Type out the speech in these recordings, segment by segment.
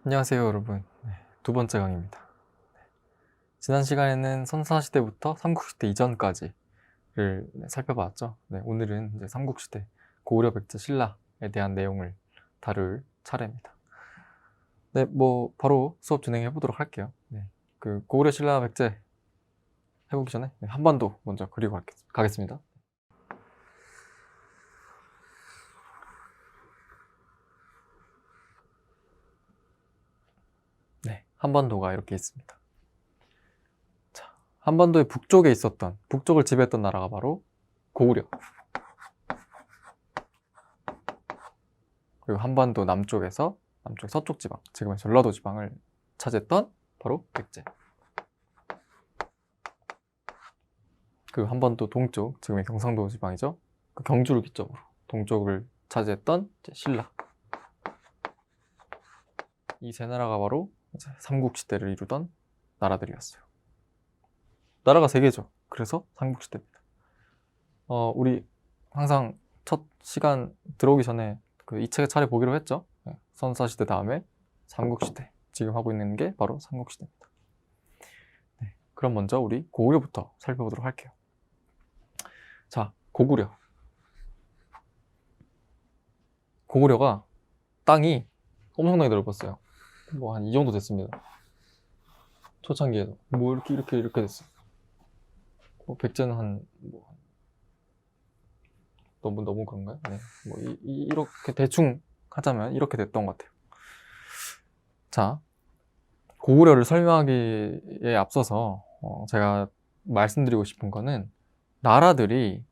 안녕하세요 여러분. 두 번째 강의입니다. 지난 시간에는 선사시대부터 삼국시대 이전까지를 살펴봤죠. 오늘은 이제 삼국시대 고구려, 백제, 신라에 대한 내용을 다룰 차례입니다. 바로 수업 진행해 보도록 할게요. 그 고구려, 신라, 백제 해보기 전에 한반도 먼저 그리고 가겠습니다. 한반도가 이렇게 있습니다. 자, 한반도의 북쪽을 지배했던 나라가 바로 고구려. 그리고 한반도 남쪽에서 남쪽 서쪽 지방, 지금의 전라도 지방을 차지했던 바로 백제. 그리고 한반도 동쪽, 지금의 경상도 지방이죠. 그 경주를 기점으로 동쪽을 차지했던 신라. 이 세 나라가 바로 삼국시대를 이루던 나라들이었어요. 나라가 세 개죠. 그래서 삼국시대입니다. 우리 항상 첫 시간 들어오기 전에 그 이 책의 차례 보기로 했죠. 선사시대 다음에 삼국시대. 지금 하고 있는 게 바로 삼국시대입니다. 그럼 먼저 우리 고구려부터 살펴보도록 할게요. 자, 고구려. 고구려가 땅이 엄청나게 넓었어요. 뭐 한 이 정도 됐습니다. 초창기에도 뭐 이렇게 됐어요. 백제는 너무 그런가요? 이렇게 대충 하자면 이렇게 됐던 것 같아요. 자, 고구려를 설명하기에 앞서서 제가 말씀드리고 싶은 거는 나라들이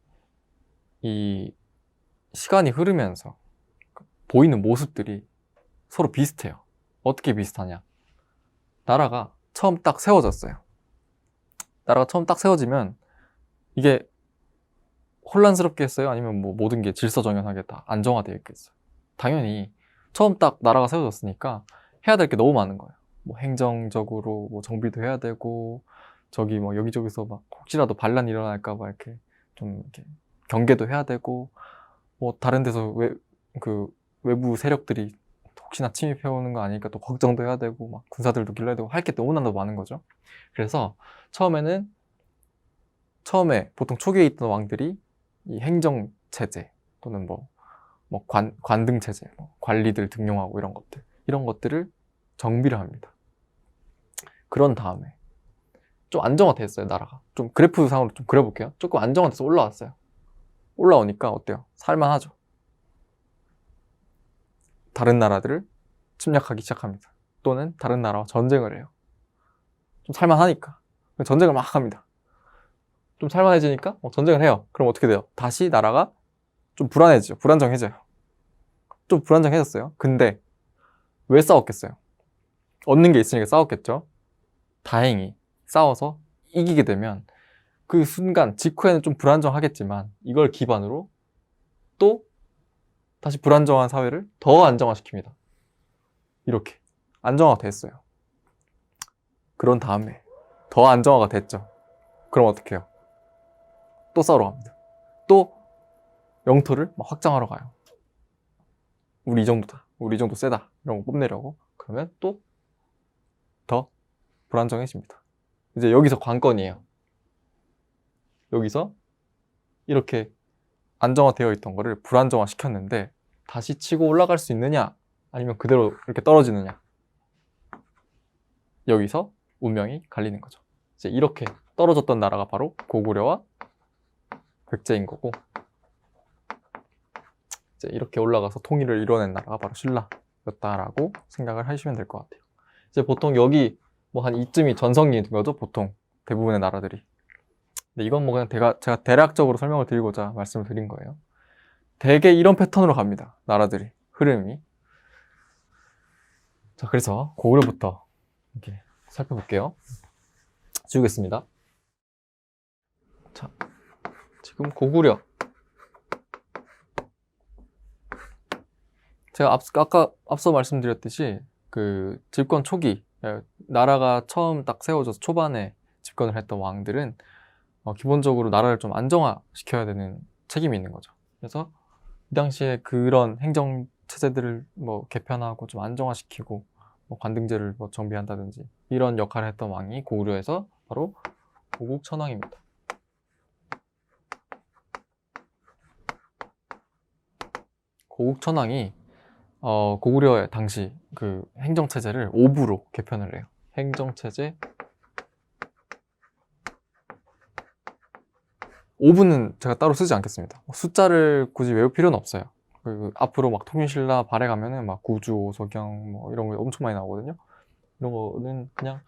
이 시간이 흐르면서 보이는 모습들이 서로 비슷해요. 어떻게 비슷하냐? 나라가 처음 딱 세워졌어요. 나라가 처음 딱 세워지면 이게 혼란스럽게 했어요? 아니면 뭐 모든 게 질서정연하게 다 안정화되어 있겠어요? 당연히 처음 딱 나라가 세워졌으니까 해야 될 게 너무 많은 거예요. 뭐 행정적으로 뭐 정비도 해야 되고, 저기 뭐 여기저기서 막 혹시라도 반란이 일어날까 봐 이렇게 좀 이렇게 경계도 해야 되고, 뭐 다른 데서 외부 세력들이 혹시나 침입해 오는 거 아니니까 또 걱정도 해야 되고, 막 군사들도 길러야 되고, 할 게 너무나도 많은 거죠. 그래서 처음에 보통 초기에 있던 왕들이 이 행정체제 또는 관등체제, 관리들 등용하고 이런 것들을 정비를 합니다. 그런 다음에 좀 안정화됐어요, 나라가. 좀 그래프상으로 좀 그려볼게요. 조금 안정화돼서 올라왔어요. 올라오니까 어때요? 살만하죠. 다른 나라들을 침략하기 시작합니다. 또는 다른 나라와 전쟁을 해요. 좀 살만하니까 전쟁을 막 합니다. 좀 살만해지니까 전쟁을 해요. 그럼 어떻게 돼요? 다시 나라가 좀 불안해지죠. 불안정해져요. 좀 불안정해졌어요. 근데 왜 싸웠겠어요? 얻는 게 있으니까 싸웠겠죠. 다행히 싸워서 이기게 되면 그 순간 직후에는 좀 불안정하겠지만 이걸 기반으로 또 다시 불안정한 사회를 더 안정화시킵니다. 이렇게 안정화가 됐어요. 그런 다음에 더 안정화가 됐죠. 그럼 어떻게 해요? 또 싸우러 갑니다. 또 영토를 막 확장하러 가요. 우리 이 정도다. 우리 이 정도 세다. 이런 거 뽐내려고. 그러면 또 더 불안정해집니다. 이제 여기서 관건이에요. 여기서 이렇게 안정화되어 있던 거를 불안정화 시켰는데 다시 치고 올라갈 수 있느냐? 아니면 그대로 이렇게 떨어지느냐? 여기서 운명이 갈리는 거죠. 이제 이렇게 떨어졌던 나라가 바로 고구려와 백제인 거고, 이제 이렇게 올라가서 통일을 이뤄낸 나라가 바로 신라였다라고 생각을 하시면 될 것 같아요. 이제 보통 여기 뭐 한 이쯤이 전성기인 거죠, 보통 대부분의 나라들이. 근데 이건 뭐 그냥 제가 대략적으로 설명을 드리고자 말씀을 드린 거예요. 대개 이런 패턴으로 갑니다, 나라들이. 흐름이. 자, 그래서 고구려부터 이렇게 살펴볼게요. 지우겠습니다. 자, 지금 고구려. 제가 앞서 말씀드렸듯이 그 집권 초기, 나라가 처음 딱 세워져서 초반에 집권을 했던 왕들은 기본적으로 나라를 좀 안정화시켜야 되는 책임이 있는 거죠. 그래서 이 당시에 그런 행정 체제들을 개편하고 좀 안정화시키고 뭐 관등제를 뭐 정비한다든지 이런 역할을 했던 왕이 고구려에서 바로 고국천왕입니다. 고국천왕이 고구려의 당시 그 행정체제를 5부로 개편을 해요. 행정체제 5부는 제가 따로 쓰지 않겠습니다. 숫자를 굳이 외울 필요는 없어요. 그 앞으로 막 통일신라 발해 가면은 막 구주, 오석영 뭐 이런 거 엄청 많이 나오거든요. 이런 거는 그냥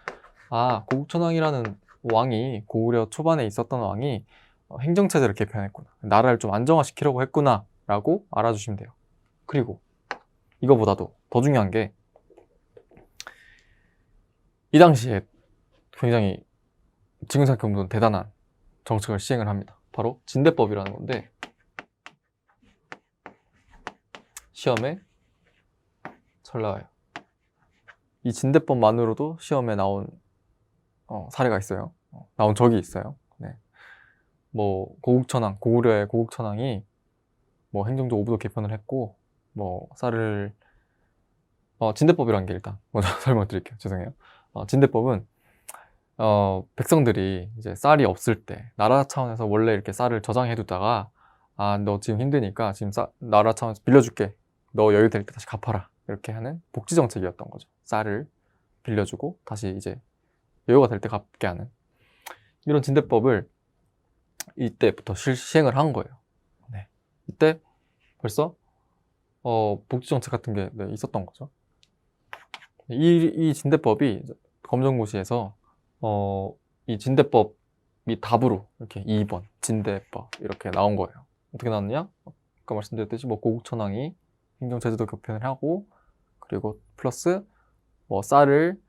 고국천왕이라는 왕이 고구려 초반에 있었던 왕이 행정체제를 개편했구나, 나라를 좀 안정화시키려고 했구나 라고 알아주시면 돼요. 그리고 이거보다도 더 중요한 게 이 당시에 굉장히 지금 생각해보면 대단한 정책을 시행을 합니다. 바로 진대법이라는 건데 시험에 잘 나와요. 이 진대법만으로도 시험에 나온 사례가 있어요. 나온 적이 있어요. 네. 뭐 고국천왕, 고구려의 고국천왕이 뭐 행정적 5부도 개편을 했고 뭐 쌀을 진대법이라는 게 일단 먼저 설명드릴게요. 죄송해요. 진대법은 백성들이 이제 쌀이 없을 때 나라 차원에서 원래 이렇게 쌀을 저장해 두다가 너 지금 힘드니까 지금 나라 차원에서 빌려줄게, 너 여유 될 때 다시 갚아라, 이렇게 하는 복지 정책이었던 거죠. 쌀을 빌려주고 다시 이제 여유가 될 때 갚게 하는 이런 진대법을 이때부터 시행을 한 거예요. 네. 이때 벌써 복지 정책 같은 게 있었던 거죠. 이 진대법이 검정고시에서 이 진대법이 답으로 이렇게 2번 진대법 이렇게 나온 거예요. 어떻게 나왔느냐? 아까 말씀드렸듯이 뭐 고국천왕이 행정제도도 개편을 하고 그리고 플러스 뭐 쌀을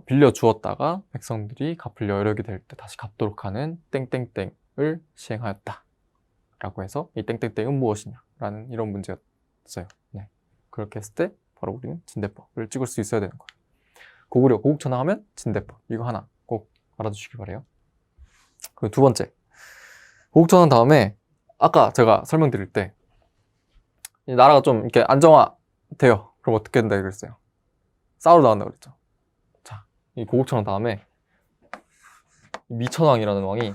빌려 주었다가 백성들이 갚을 여력이 될 때 다시 갚도록 하는 땡땡땡을 시행하였다 라고 해서 이 땡땡땡은 무엇이냐 라는 이런 문제였어요. 네. 그렇게 했을 때 바로 우리는 진대법을 찍을 수 있어야 되는 거예요. 고구려 고국천왕 하면 진대법, 이거 하나 꼭 알아두시기 바래요. 그리고 두 번째, 고국천왕 다음에 아까 제가 설명드릴 때 이 나라가 좀 이렇게 안정화돼요. 그럼 어떻게 된다 그랬어요? 싸우러 나간다 그랬죠. 자, 이 고국천왕 다음에 미천왕이라는 왕이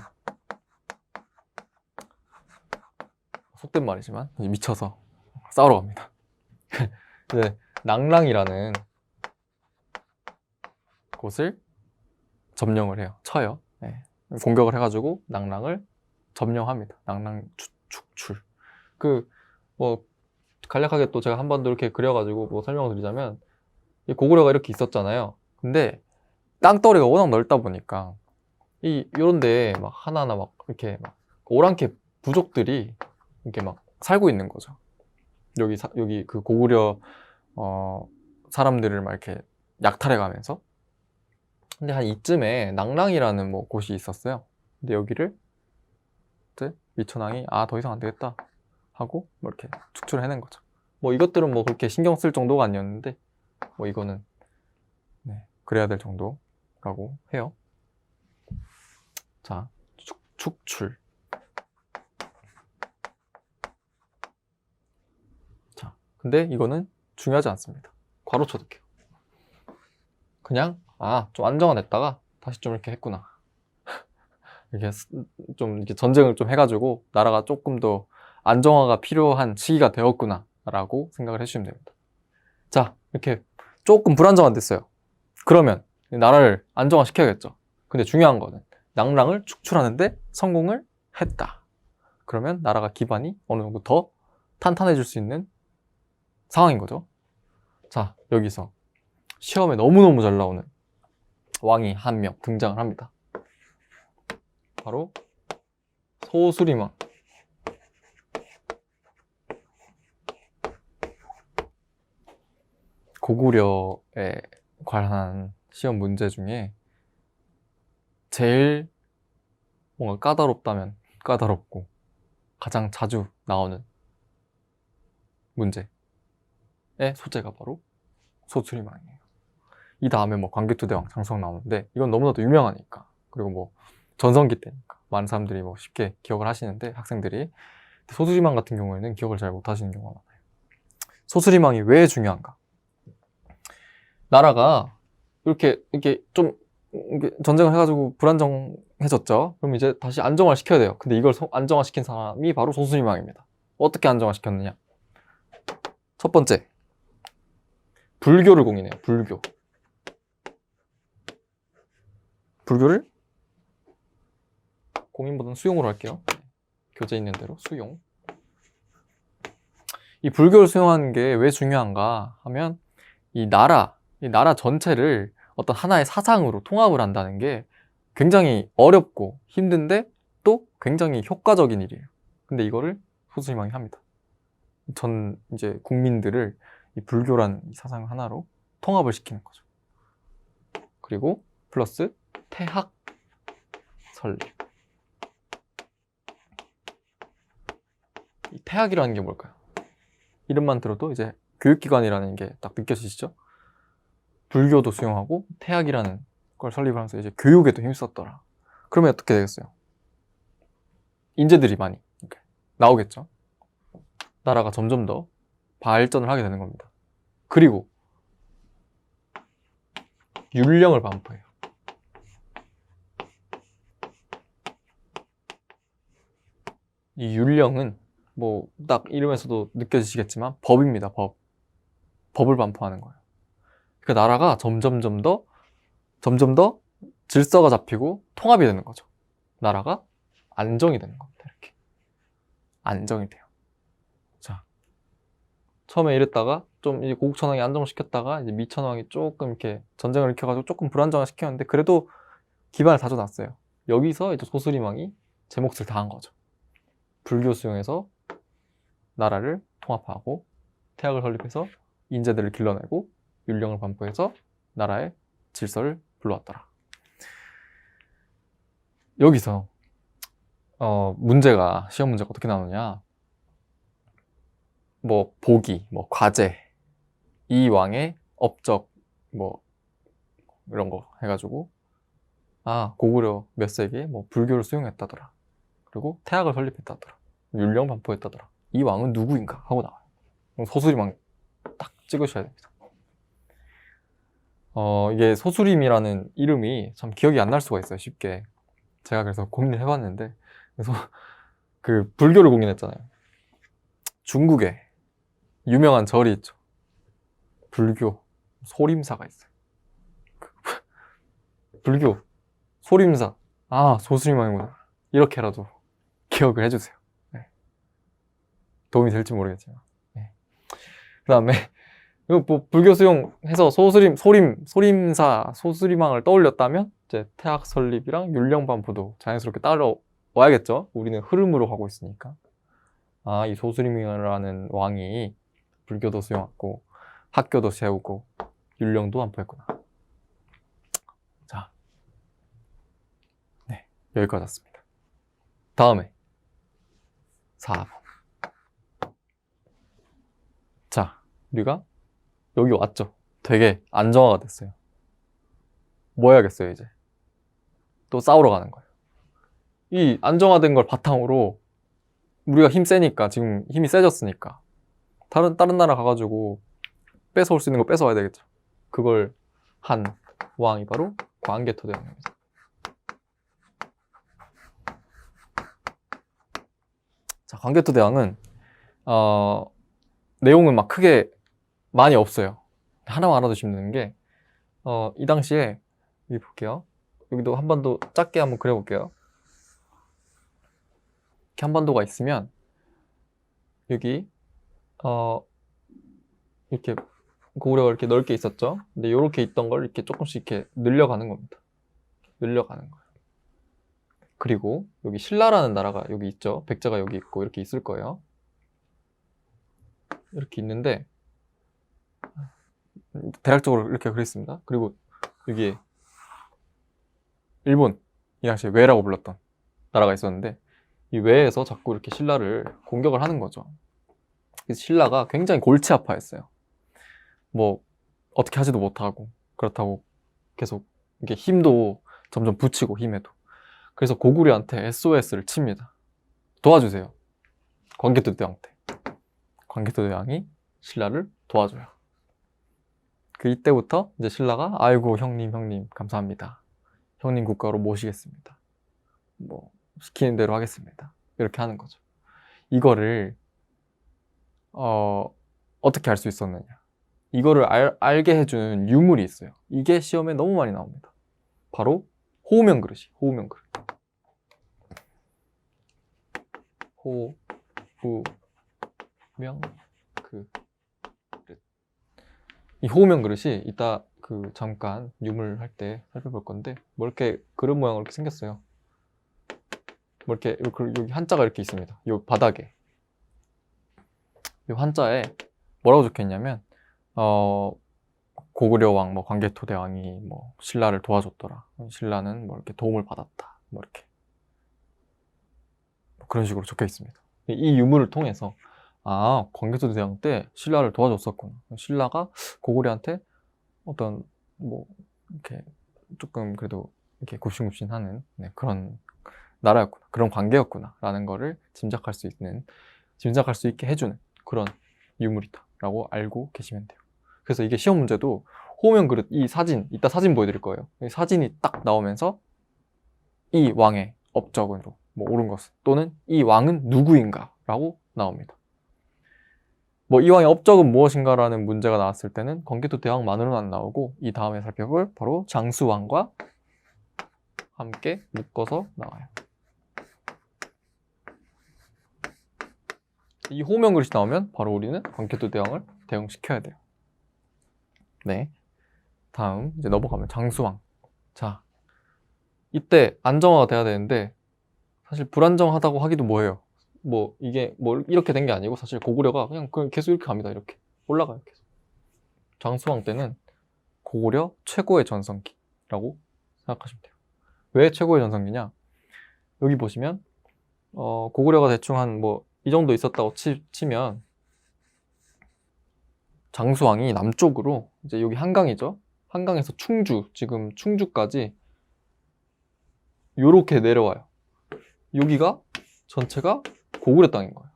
속된 말이지만 미쳐서 싸우러 갑니다. 이제 낭랑이라는 곳을 점령을 해요. 쳐요. 네. 공격을 해가지고 낭랑을 점령합니다. 낭랑 축출. 뭐 간략하게 또 제가 한 번 더 이렇게 그려가지고 뭐 설명을 드리자면 이 고구려가 이렇게 있었잖아요. 근데 땅덩어리가 워낙 넓다 보니까 이런데 막 하나하나 막 이렇게 막 오랑캐 부족들이 이렇게 막 살고 있는 거죠. 여기 그 고구려 사람들을 막 이렇게 약탈해 가면서. 근데 한 이쯤에 낭랑이라는 뭐 곳이 있었어요. 근데 여기를 이제 미천왕이 더 이상 안 되겠다 하고 뭐 이렇게 축출을 해낸 거죠. 뭐 이것들은 뭐 그렇게 신경 쓸 정도가 아니었는데 뭐 이거는 그래야 될 정도라고 해요. 자, 축출. 자, 근데 이거는 중요하지 않습니다. 괄호 쳐둘게요. 그냥 좀 안정화됐다가 다시 좀 이렇게 했구나. 이렇게 좀 이렇게 전쟁을 좀 해가지고 나라가 조금 더 안정화가 필요한 시기가 되었구나 라고 생각을 해주시면 됩니다. 자, 이렇게 조금 불안정화됐어요. 그러면 나라를 안정화시켜야겠죠. 근데 중요한 거는 낭랑을 축출하는데 성공을 했다. 그러면 나라가 기반이 어느 정도 더 탄탄해질 수 있는 상황인 거죠. 자, 여기서 시험에 너무너무 잘 나오는 왕이 한 명 등장을 합니다. 바로 소수리망. 고구려에 관한 시험 문제 중에 제일 뭔가 까다롭다면 까다롭고 가장 자주 나오는 문제의 소재가 바로 소수리망이에요. 이 다음에 뭐 광개토대왕, 장수왕 나오는데 이건 너무나도 유명하니까, 그리고 뭐 전성기 때니까 많은 사람들이 뭐 쉽게 기억을 하시는데 학생들이 소수리망 같은 경우에는 기억을 잘 못하시는 경우가 많아요. 소수리망이 왜 중요한가? 나라가 이렇게 좀 이렇게 전쟁을 해가지고 불안정해졌죠. 그럼 이제 다시 안정화 시켜야 돼요. 근데 이걸 안정화 시킨 사람이 바로 소수림왕입니다. 어떻게 안정화 시켰느냐? 첫 번째, 불교를 공인해요. 불교를 공인보다는 수용으로 할게요. 교재 있는 대로 수용. 이 불교를 수용하는 게 왜 중요한가 하면 이 나라 전체를 어떤 하나의 사상으로 통합을 한다는 게 굉장히 어렵고 힘든데 또 굉장히 효과적인 일이에요. 근데 이거를 소수림왕이 합니다. 전 이제 국민들을 이 불교란 이 사상 하나로 통합을 시키는 거죠. 그리고 플러스 태학 설립. 이 태학이라는 게 뭘까요? 이름만 들어도 이제 교육기관이라는 게 딱 느껴지시죠? 불교도 수용하고 태학이라는 걸 설립을 하면서 이제 교육에도 힘썼더라. 그러면 어떻게 되겠어요? 인재들이 많이 이렇게 나오겠죠? 나라가 점점 더 발전을 하게 되는 겁니다. 그리고 율령을 반포해요. 이 율령은 뭐 딱 이름에서도 느껴지시겠지만 법입니다. 법을 반포하는 거예요. 그러니까 나라가 점점 더 질서가 잡히고 통합이 되는 거죠. 나라가 안정이 되는 겁니다. 이렇게 안정이 돼요. 자, 처음에 이랬다가 좀 이제 고국천왕이 안정시켰다가 이제 미천왕이 조금 이렇게 전쟁을 일으켜가지고 조금 불안정화 시켰는데 그래도 기반을 다져놨어요. 여기서 이제 소수림왕이 제 몫을 다한 거죠. 불교 수용해서 나라를 통합하고 태학을 설립해서 인재들을 길러내고 율령을 반포해서 나라의 질서를 불러왔더라. 여기서 시험 문제가 어떻게 나오느냐? 뭐 보기, 뭐 과제, 이 왕의 업적, 뭐 이런 거 해가지고 고구려 몇 세기에 뭐 불교를 수용했다더라. 그리고 태학을 설립했다더라. 율령 반포했다더라. 이 왕은 누구인가 하고 나와요. 소수림왕 딱 찍으셔야 됩니다. 이게 소수림이라는 이름이 참 기억이 안 날 수가 있어요. 쉽게. 제가 그래서 고민을 해봤는데 그래서 그 불교를 공인했잖아요. 중국에 유명한 절이 있죠. 불교 소림사가 있어요. 불교 소림사 소수림왕이구나. 이렇게라도 기억을 해주세요. 네. 도움이 될지 모르겠지만. 네. 그 다음에 뭐 불교 수용해서 소림사, 소수림왕을 떠올렸다면 이제 태학 설립이랑 율령 반포도 자연스럽게 따라와야겠죠. 우리는 흐름으로 가고 있으니까. 이 소수림이라는 왕이 불교도 수용하고 학교도 세우고 율령도 반포했구나. 자, 네, 여기까지 왔습니다. 다음에 4번. 자, 우리가 여기 왔죠. 되게 안정화가 됐어요. 뭐 해야겠어요, 이제? 또 싸우러 가는 거예요. 이 안정화된 걸 바탕으로 우리가 힘 세니까, 지금 힘이 세졌으니까 다른 나라 가가지고 뺏어올 수 있는 거 뺏어와야 되겠죠. 그걸 한 왕이 바로 광개토대왕입니다. 자, 광개토대왕은 내용은 막 크게 많이 없어요. 하나만 알아두시면 되는 게 이 당시에 여기 볼게요. 여기도 한반도 작게 한번 그려볼게요. 이렇게 한반도가 있으면 여기 이렇게 고구려가 이렇게 넓게 있었죠. 근데 이렇게 있던 걸 이렇게 조금씩 이렇게 늘려가는 겁니다. 늘려가는 거예요. 그리고 여기 신라라는 나라가 여기 있죠. 백제가 여기 있고 이렇게 있을 거예요. 이렇게 있는데 대략적으로 이렇게 그렸습니다. 그리고 여기에 일본, 이 당시에 외라고 불렀던 나라가 있었는데 이 외에서 자꾸 이렇게 신라를 공격을 하는 거죠. 그래서 신라가 굉장히 골치 아파했어요. 뭐 어떻게 하지도 못하고 그렇다고 계속 이게 힘도 점점 붙이고 힘에도. 그래서 고구려한테 SOS를 칩니다. 도와주세요. 광개토대왕한테. 광개토대왕이 신라를 도와줘요. 그 이때부터 이제 신라가 아이고 형님 감사합니다. 형님 국가로 모시겠습니다. 뭐 시키는 대로 하겠습니다. 이렇게 하는 거죠. 이거를 어떻게 알 수 있었느냐? 이거를 알게 해준 유물이 있어요. 이게 시험에 너무 많이 나옵니다. 바로 호우명 그릇이. 호우명 그릇. 호우명 그릇. 이 호우명 그릇이 이따 그 잠깐 유물 할 때 살펴볼 건데 뭐 이렇게 그릇 모양으로 이렇게 생겼어요. 뭐 이렇게 여기 한자가 이렇게 있습니다. 요 바닥에 요 한자에 뭐라고 적혀 있냐면 고구려 왕 뭐 광개토 대왕이 뭐 신라를 도와줬더라. 신라는 뭐 이렇게 도움을 받았다. 뭐 이렇게 뭐 그런 식으로 적혀 있습니다. 이 유물을 통해서 아, 광개토 대왕 때 신라를 도와줬었구나. 신라가 고구려한테 어떤 뭐 이렇게 조금 그래도 이렇게 굽신굽신하는 그런 나라였구나. 그런 관계였구나. 라는 거를 짐작할 수 있게 해주는 그런 유물이다라고 알고 계시면 돼요. 그래서 이게 시험 문제도 호우명 그릇 이 사진, 이따 사진 보여드릴 거예요. 이 사진이 딱 나오면서 이 왕의 업적으로 뭐 옳은 것 또는 이 왕은 누구인가 라고 나옵니다. 뭐 이 왕의 업적은 무엇인가라는 문제가 나왔을 때는 광개토 대왕만으로는 안 나오고 이 다음에 살펴볼 바로 장수왕과 함께 묶어서 나와요. 이 호우명 그릇이 나오면 바로 우리는 광개토 대왕을 대응시켜야 돼요. 네. 다음 이제 넘어가면 장수왕. 자, 이때 안정화가 돼야 되는데 사실 불안정하다고 하기도 뭐해요. 뭐 이게 뭐 이렇게 된 게 아니고 사실 고구려가 그냥 계속 이렇게 갑니다. 이렇게 올라가요. 계속. 장수왕 때는 고구려 최고의 전성기라고 생각하시면 돼요. 왜 최고의 전성기냐? 여기 보시면 고구려가 대충 한 뭐 이 정도 있었다고 치면 장수왕이 남쪽으로 이제 여기 한강이죠. 한강에서 충주, 지금 충주까지 요렇게 내려와요. 여기가 전체가 고구려 땅인 거예요.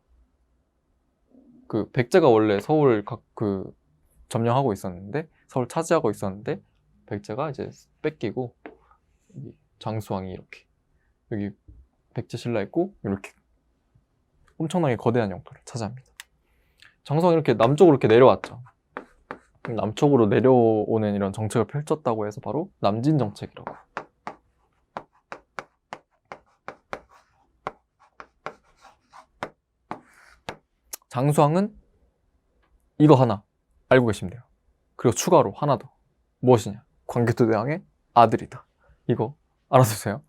그 백제가 원래 서울을 점령하고 있었는데 서울 차지하고 있었는데 백제가 이제 뺏기고 장수왕이 이렇게 여기 백제 신라 있고 이렇게 엄청나게 거대한 영토를 차지합니다. 장수왕이 이렇게 남쪽으로 이렇게 내려왔죠. 남쪽으로 내려오는 이런 정책을 펼쳤다고 해서 바로 남진 정책이라고. 장수왕은 이거 하나 알고 계시면 돼요. 그리고 추가로 하나 더. 무엇이냐? 광개토 대왕의 아들이다. 이거 알아두세요.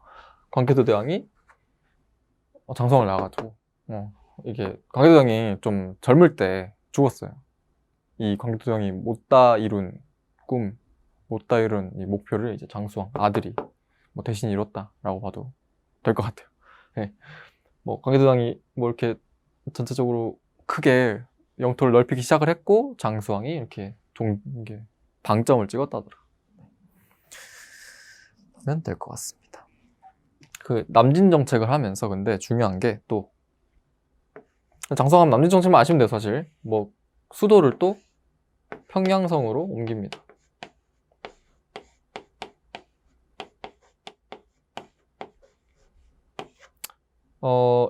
광개토 대왕이 장수왕을 낳아가지고 이게 광개토 대왕이 좀 젊을 때 죽었어요. 이 광개토 대왕이 못다 이룬 꿈, 못다 이룬 이 목표를 이제 장수왕 아들이 뭐 대신 이뤘다라고 봐도 될 것 같아요. 네. 뭐 광개토 대왕이 뭐 이렇게 전체적으로 크게 영토를 넓히기 시작을 했고 장수왕이 이렇게 방점을 찍었다더라. 하면 될 것 같습니다. 그 남진 정책을 하면서 근데 중요한 게 또 장수왕 남진 정책만 아시면 돼요. 사실 뭐 수도를 또 평양성으로 옮깁니다.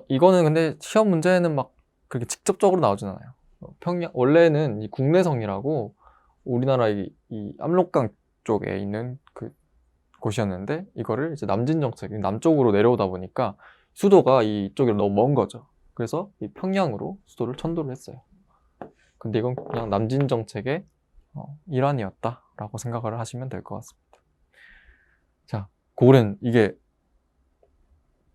이거는 근데 시험 문제는 막 그렇게 직접적으로 나오진 않아요. 원래는 이 국내성이라고 우리나라 이 압록강 쪽에 있는 그 곳이었는데 이거를 이제 남진 정책, 남쪽으로 내려오다 보니까 수도가 이쪽으로 너무 먼 거죠. 그래서 이 평양으로 수도를 천도를 했어요. 근데 이건 그냥 남진 정책의 일환이었다라고 생각을 하시면 될 것 같습니다. 자, 고구려는 이게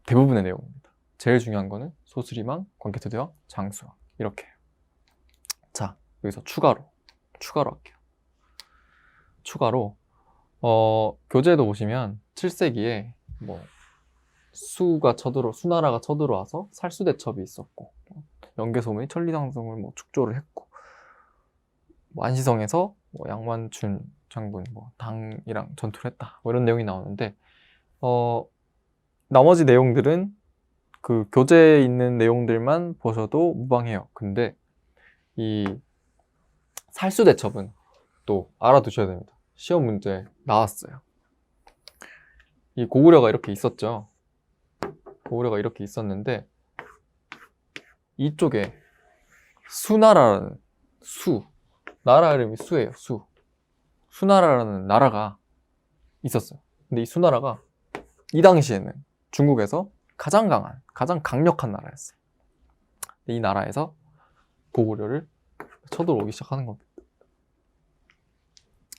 대부분의 내용입니다. 제일 중요한 거는 소수리망, 광개토 대왕, 장수왕 이렇게. 자, 여기서 추가로 할게요. 추가로 교재에도 보시면 7세기에 뭐 수나라가 쳐들어와서 살수대첩이 있었고 연개소문이 천리장성을 뭐 축조를 했고 안시성에서 뭐 양만춘 장군 뭐 당이랑 전투를 했다 뭐 이런 내용이 나오는데 나머지 내용들은 그 교재에 있는 내용들만 보셔도 무방해요. 근데 이 살수대첩은 또 알아두셔야 됩니다. 시험 문제 나왔어요. 이 고구려가 이렇게 있었죠. 고구려가 이렇게 있었는데 이쪽에 수나라라는 나라 이름이 수예요. 수나라라는 나라가 있었어요. 근데 이 수나라가 이 당시에는 중국에서 가장 강한, 가장 강력한 나라였어요. 이 나라에서 고구려를 쳐들어오기 시작하는 겁니다.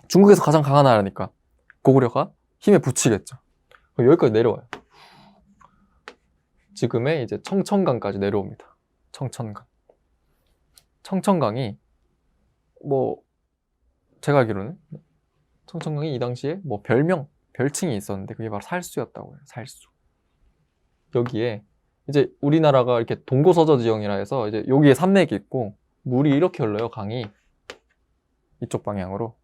중국에서 가장 강한 나라니까 고구려가 힘에 부치겠죠. 여기까지 내려와요. 지금의 이제 청천강까지 내려옵니다. 청천강이 뭐 제가 알기로는 청천강이 이 당시에 뭐 별칭이 있었는데 그게 바로 살수였다고 해요. 살수. 여기에 이제 우리나라가 이렇게 동고서저 지형이라 해서 이제 여기에 산맥이 있고 물이 이렇게 흘러요. 강이 이쪽 방향으로.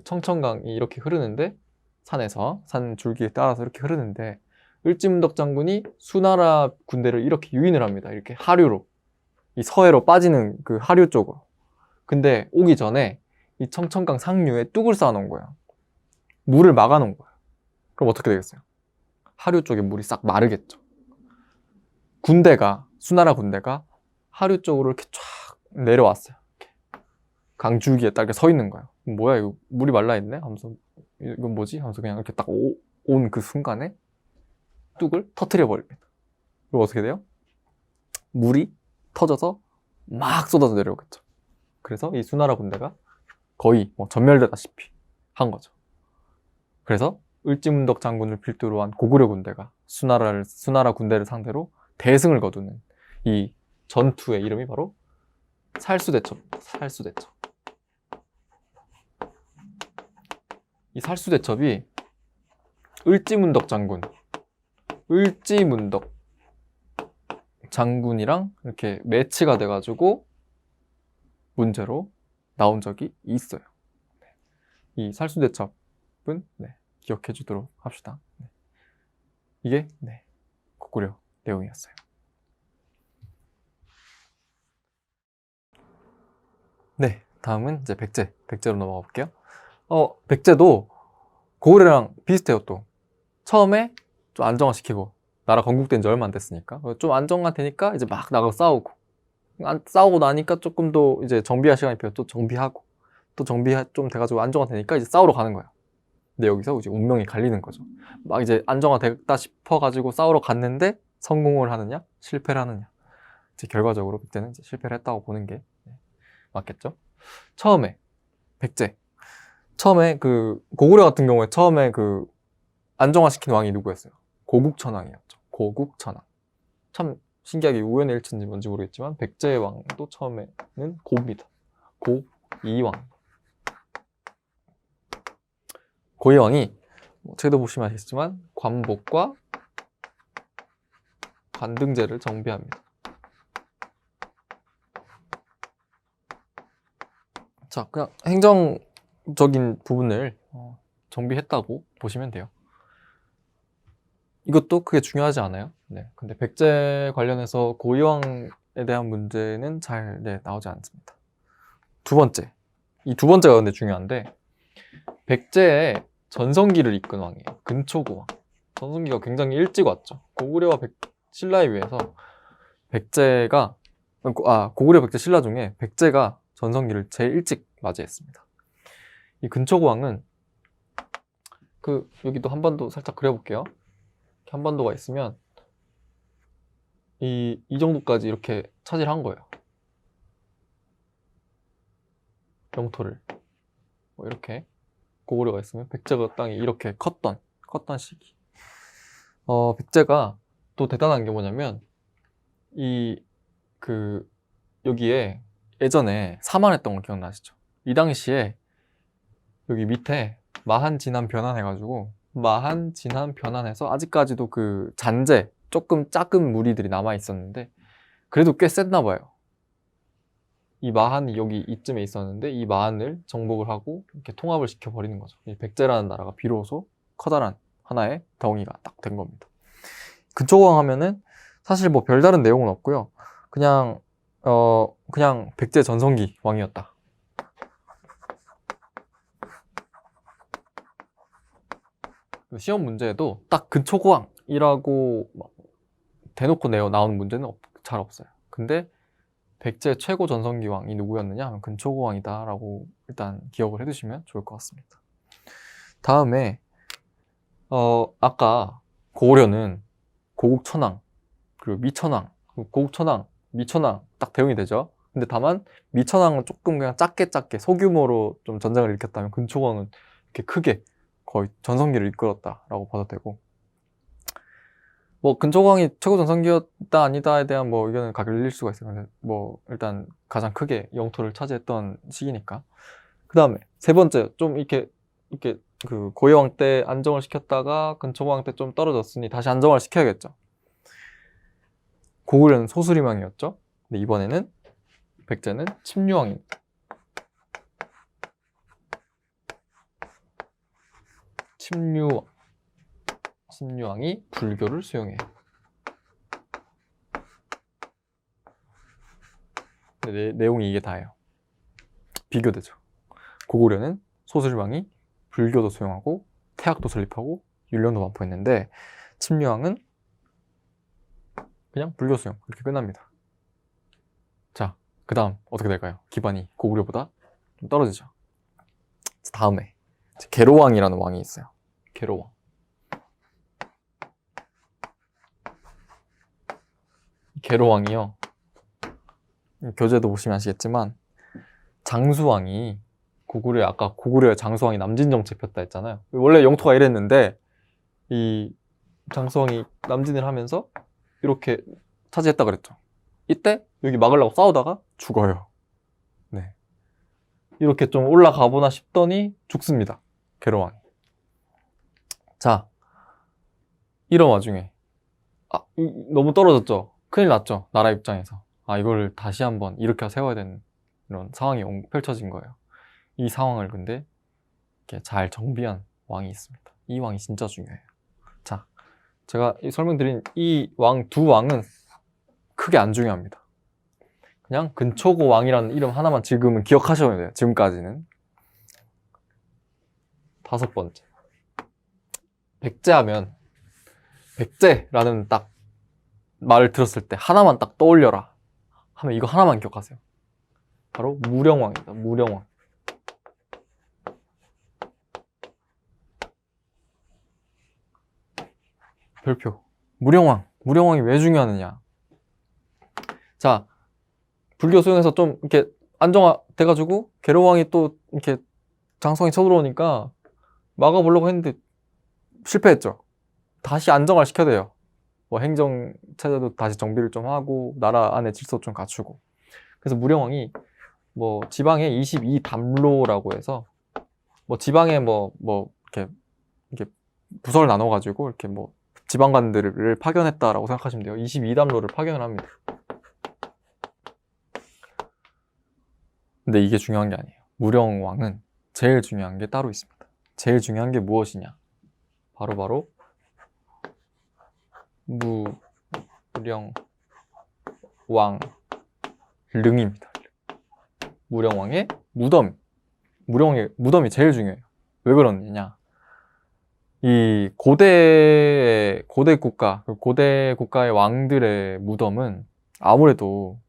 청천강이 이렇게 흐르는데 산 줄기에 따라서 이렇게 흐르는데 을지문덕 장군이 수나라 군대를 이렇게 유인을 합니다. 이렇게 하류로, 이 서해로 빠지는 그 하류 쪽으로. 근데 오기 전에 이 청천강 상류에 뚝을 쌓아놓은 거예요. 물을 막아놓은 거예요. 그럼 어떻게 되겠어요? 하류 쪽에 물이 싹 마르겠죠. 수나라 군대가 하류 쪽으로 이렇게 쫙 내려왔어요. 이렇게. 강 줄기에 딱 이렇게 서 있는 거예요. 뭐야, 이거 물이 말라있네? 하면서, 이건 뭐지? 하면서 그냥 이렇게 딱 온 그 순간에 뚝을 터트려 버립니다. 그리고 어떻게 돼요? 물이 터져서 막 쏟아져 내려오겠죠. 그래서 이 수나라 군대가 거의 뭐 전멸되다시피 한 거죠. 그래서 을지문덕 장군을 필두로 한 고구려 군대가 수나라 군대를 상대로 대승을 거두는 이 전투의 이름이 바로 살수대첩입니다. 살수대첩. 이 살수대첩이 을지문덕 장군이랑 이렇게 매치가 돼가지고 문제로 나온 적이 있어요. 이 살수대첩은 기억해 주도록 합시다. 이게 고구려 내용이었어요. 다음은 이제 백제로 넘어가 볼게요. 백제도 고구려랑 비슷해요. 또 처음에 좀 안정화시키고 나라 건국된 지 얼마 안 됐으니까 좀 안정화되니까 이제 막 나가서 싸우고 나니까 조금 더 이제 정비할 시간이 필요, 또 정비하고 또 정비 좀 돼가지고 안정화되니까 이제 싸우러 가는 거예요. 근데 여기서 이제 운명이 갈리는 거죠. 막 이제 안정화됐다 싶어가지고 싸우러 갔는데 성공을 하느냐 실패를 하느냐. 이제 결과적으로 그때는 이제 실패를 했다고 보는 게 맞겠죠. 처음에 그 고구려 같은 경우에 처음에 그 안정화시킨 왕이 누구였어요? 고국천왕이었죠. 고국천왕. 참 신기하게 우연의 일치인지 뭔지 모르겠지만 백제 왕도 처음에는 고입니다. 고이왕. 고이왕이 책도 보시면 아시겠지만 관복과 관등제를 정비합니다. 자, 그냥 행정적인 부분을 정비했다고 보시면 돼요. 이것도 크게 중요하지 않아요. 근데 백제 관련해서 고이왕에 대한 문제는 잘 나오지 않습니다. 이 두 번째가 근데 중요한데 백제의 전성기를 이끈 왕이에요. 근초고왕. 전성기가 굉장히 일찍 왔죠. 고구려와 신라에 비해서 고구려 백제 신라 중에 백제가 전성기를 제일 일찍 맞이했습니다. 이 근초고왕은 여기도 한반도 살짝 그려볼게요. 한반도가 있으면 이 정도까지 이렇게 차지한 거예요. 영토를 이렇게 고구려가 있으면 백제가 땅이 이렇게 컸던 시기. 백제가 또 대단한 게 뭐냐면 여기에 예전에 사만했던 거 기억나시죠? 이 당시에 여기 밑에 마한 진한 변환해가지고 마한 진한 변환해서 아직까지도 그 잔재 조금 작은 무리들이 남아 있었는데 그래도 꽤 셌나 봐요. 이 마한이 여기 이쯤에 있었는데 이 마한을 정복을 하고 이렇게 통합을 시켜버리는 거죠. 이 백제라는 나라가 비로소 커다란 하나의 덩이가 딱 된 겁니다. 근초고왕 하면은 사실 뭐 별다른 내용은 없고요. 그냥 백제 전성기 왕이었다. 시험 문제에도 딱 근초고왕이라고 막 대놓고 나오는 문제는 잘 없어요. 근데 백제 최고 전성기왕이 누구였느냐 하면 근초고왕이다 라고 일단 기억을 해두시면 좋을 것 같습니다. 다음에 아까 고구려는 고국천왕 그리고 미천왕, 고국천왕, 미천왕 딱 대응이 되죠. 근데 다만 미천왕은 조금 그냥 작게 소규모로 좀 전쟁을 일으켰다면 근초고왕은 이렇게 크게 거의 전성기를 이끌었다라고 봐도 되고, 뭐 근초고왕이 최고 전성기였다 아니다에 대한 뭐 의견은 갈릴 수가 있어요. 근데 뭐 일단 가장 크게 영토를 차지했던 시기니까. 그 다음에 세 번째, 좀 이렇게 그 고려왕 때 안정을 시켰다가 근초고왕 때 좀 떨어졌으니 다시 안정을 시켜야겠죠. 고구려는 소수림왕이었죠. 근데 이번에는 백제는 침류왕입니다. 침류왕이 불교를 수용해요. 근데 내용이 이게 다예요. 비교되죠. 고구려는 소수림왕이 불교도 수용하고 태학도 설립하고 율령도 반포했는데 침류왕은 그냥 불교 수용, 이렇게 끝납니다. 자, 그 다음 어떻게 될까요? 기반이 고구려보다 좀 떨어지죠. 다음에 계로왕이라는 왕이 있어요. 계로왕. 계로왕이요, 교재도 보시면 아시겠지만 장수왕이 아까 고구려의 장수왕이 남진정책 폈다 했잖아요. 원래 영토가 이랬는데 이 장수왕이 남진을 하면서 이렇게 차지했다 그랬죠. 이때 여기 막으려고 싸우다가 죽어요. 네, 이렇게 좀 올라가 보나 싶더니 죽습니다, 계로왕이. 자, 이런 와중에 너무 떨어졌죠. 큰일 났죠, 나라 입장에서. 이걸 다시 한번 일으켜 세워야 되는 이런 상황이 펼쳐진 거예요. 이 상황을 근데 이렇게 잘 정비한 왕이 있습니다. 이 왕이 진짜 중요해요. 자, 제가 설명드린 이 두 왕은 크게 안 중요합니다. 그냥 근초고 왕이라는 이름 하나만 지금은 기억하셔야 돼요. 지금까지는. 다섯 번째, 백제하면 백제라는 딱 말을 들었을 때 하나만 딱 떠올려라 하면 이거 하나만 기억하세요. 바로 무령왕입니다. 무령왕. 별표. 무령왕이 왜 중요하느냐? 자, 불교 수용해서 좀 이렇게 안정화돼가지고 계로왕이 또 이렇게 장성이 쳐들어오니까 막아보려고 했는데 실패했죠. 다시 안정화를 시켜야 돼요. 뭐 행정 체제도 다시 정비를 좀 하고 나라 안에 질서 좀 갖추고. 그래서 무령왕이 뭐 지방에 22담로라고 해서 뭐 지방에 뭐 이렇게 부서를 나눠가지고 이렇게 뭐 지방관들을 파견했다라고 생각하시면 돼요. 22담로를 파견을 합니다. 근데 이게 중요한 게 아니에요. 무령왕은 제일 중요한 게 따로 있습니다. 제일 중요한 게 무엇이냐? 바로 무령왕릉입니다. 무령왕의 무덤. 무령왕의 무덤이 제일 중요해요. 왜 그러느냐? 이 고대 국가의 왕들의 무덤은 아무래도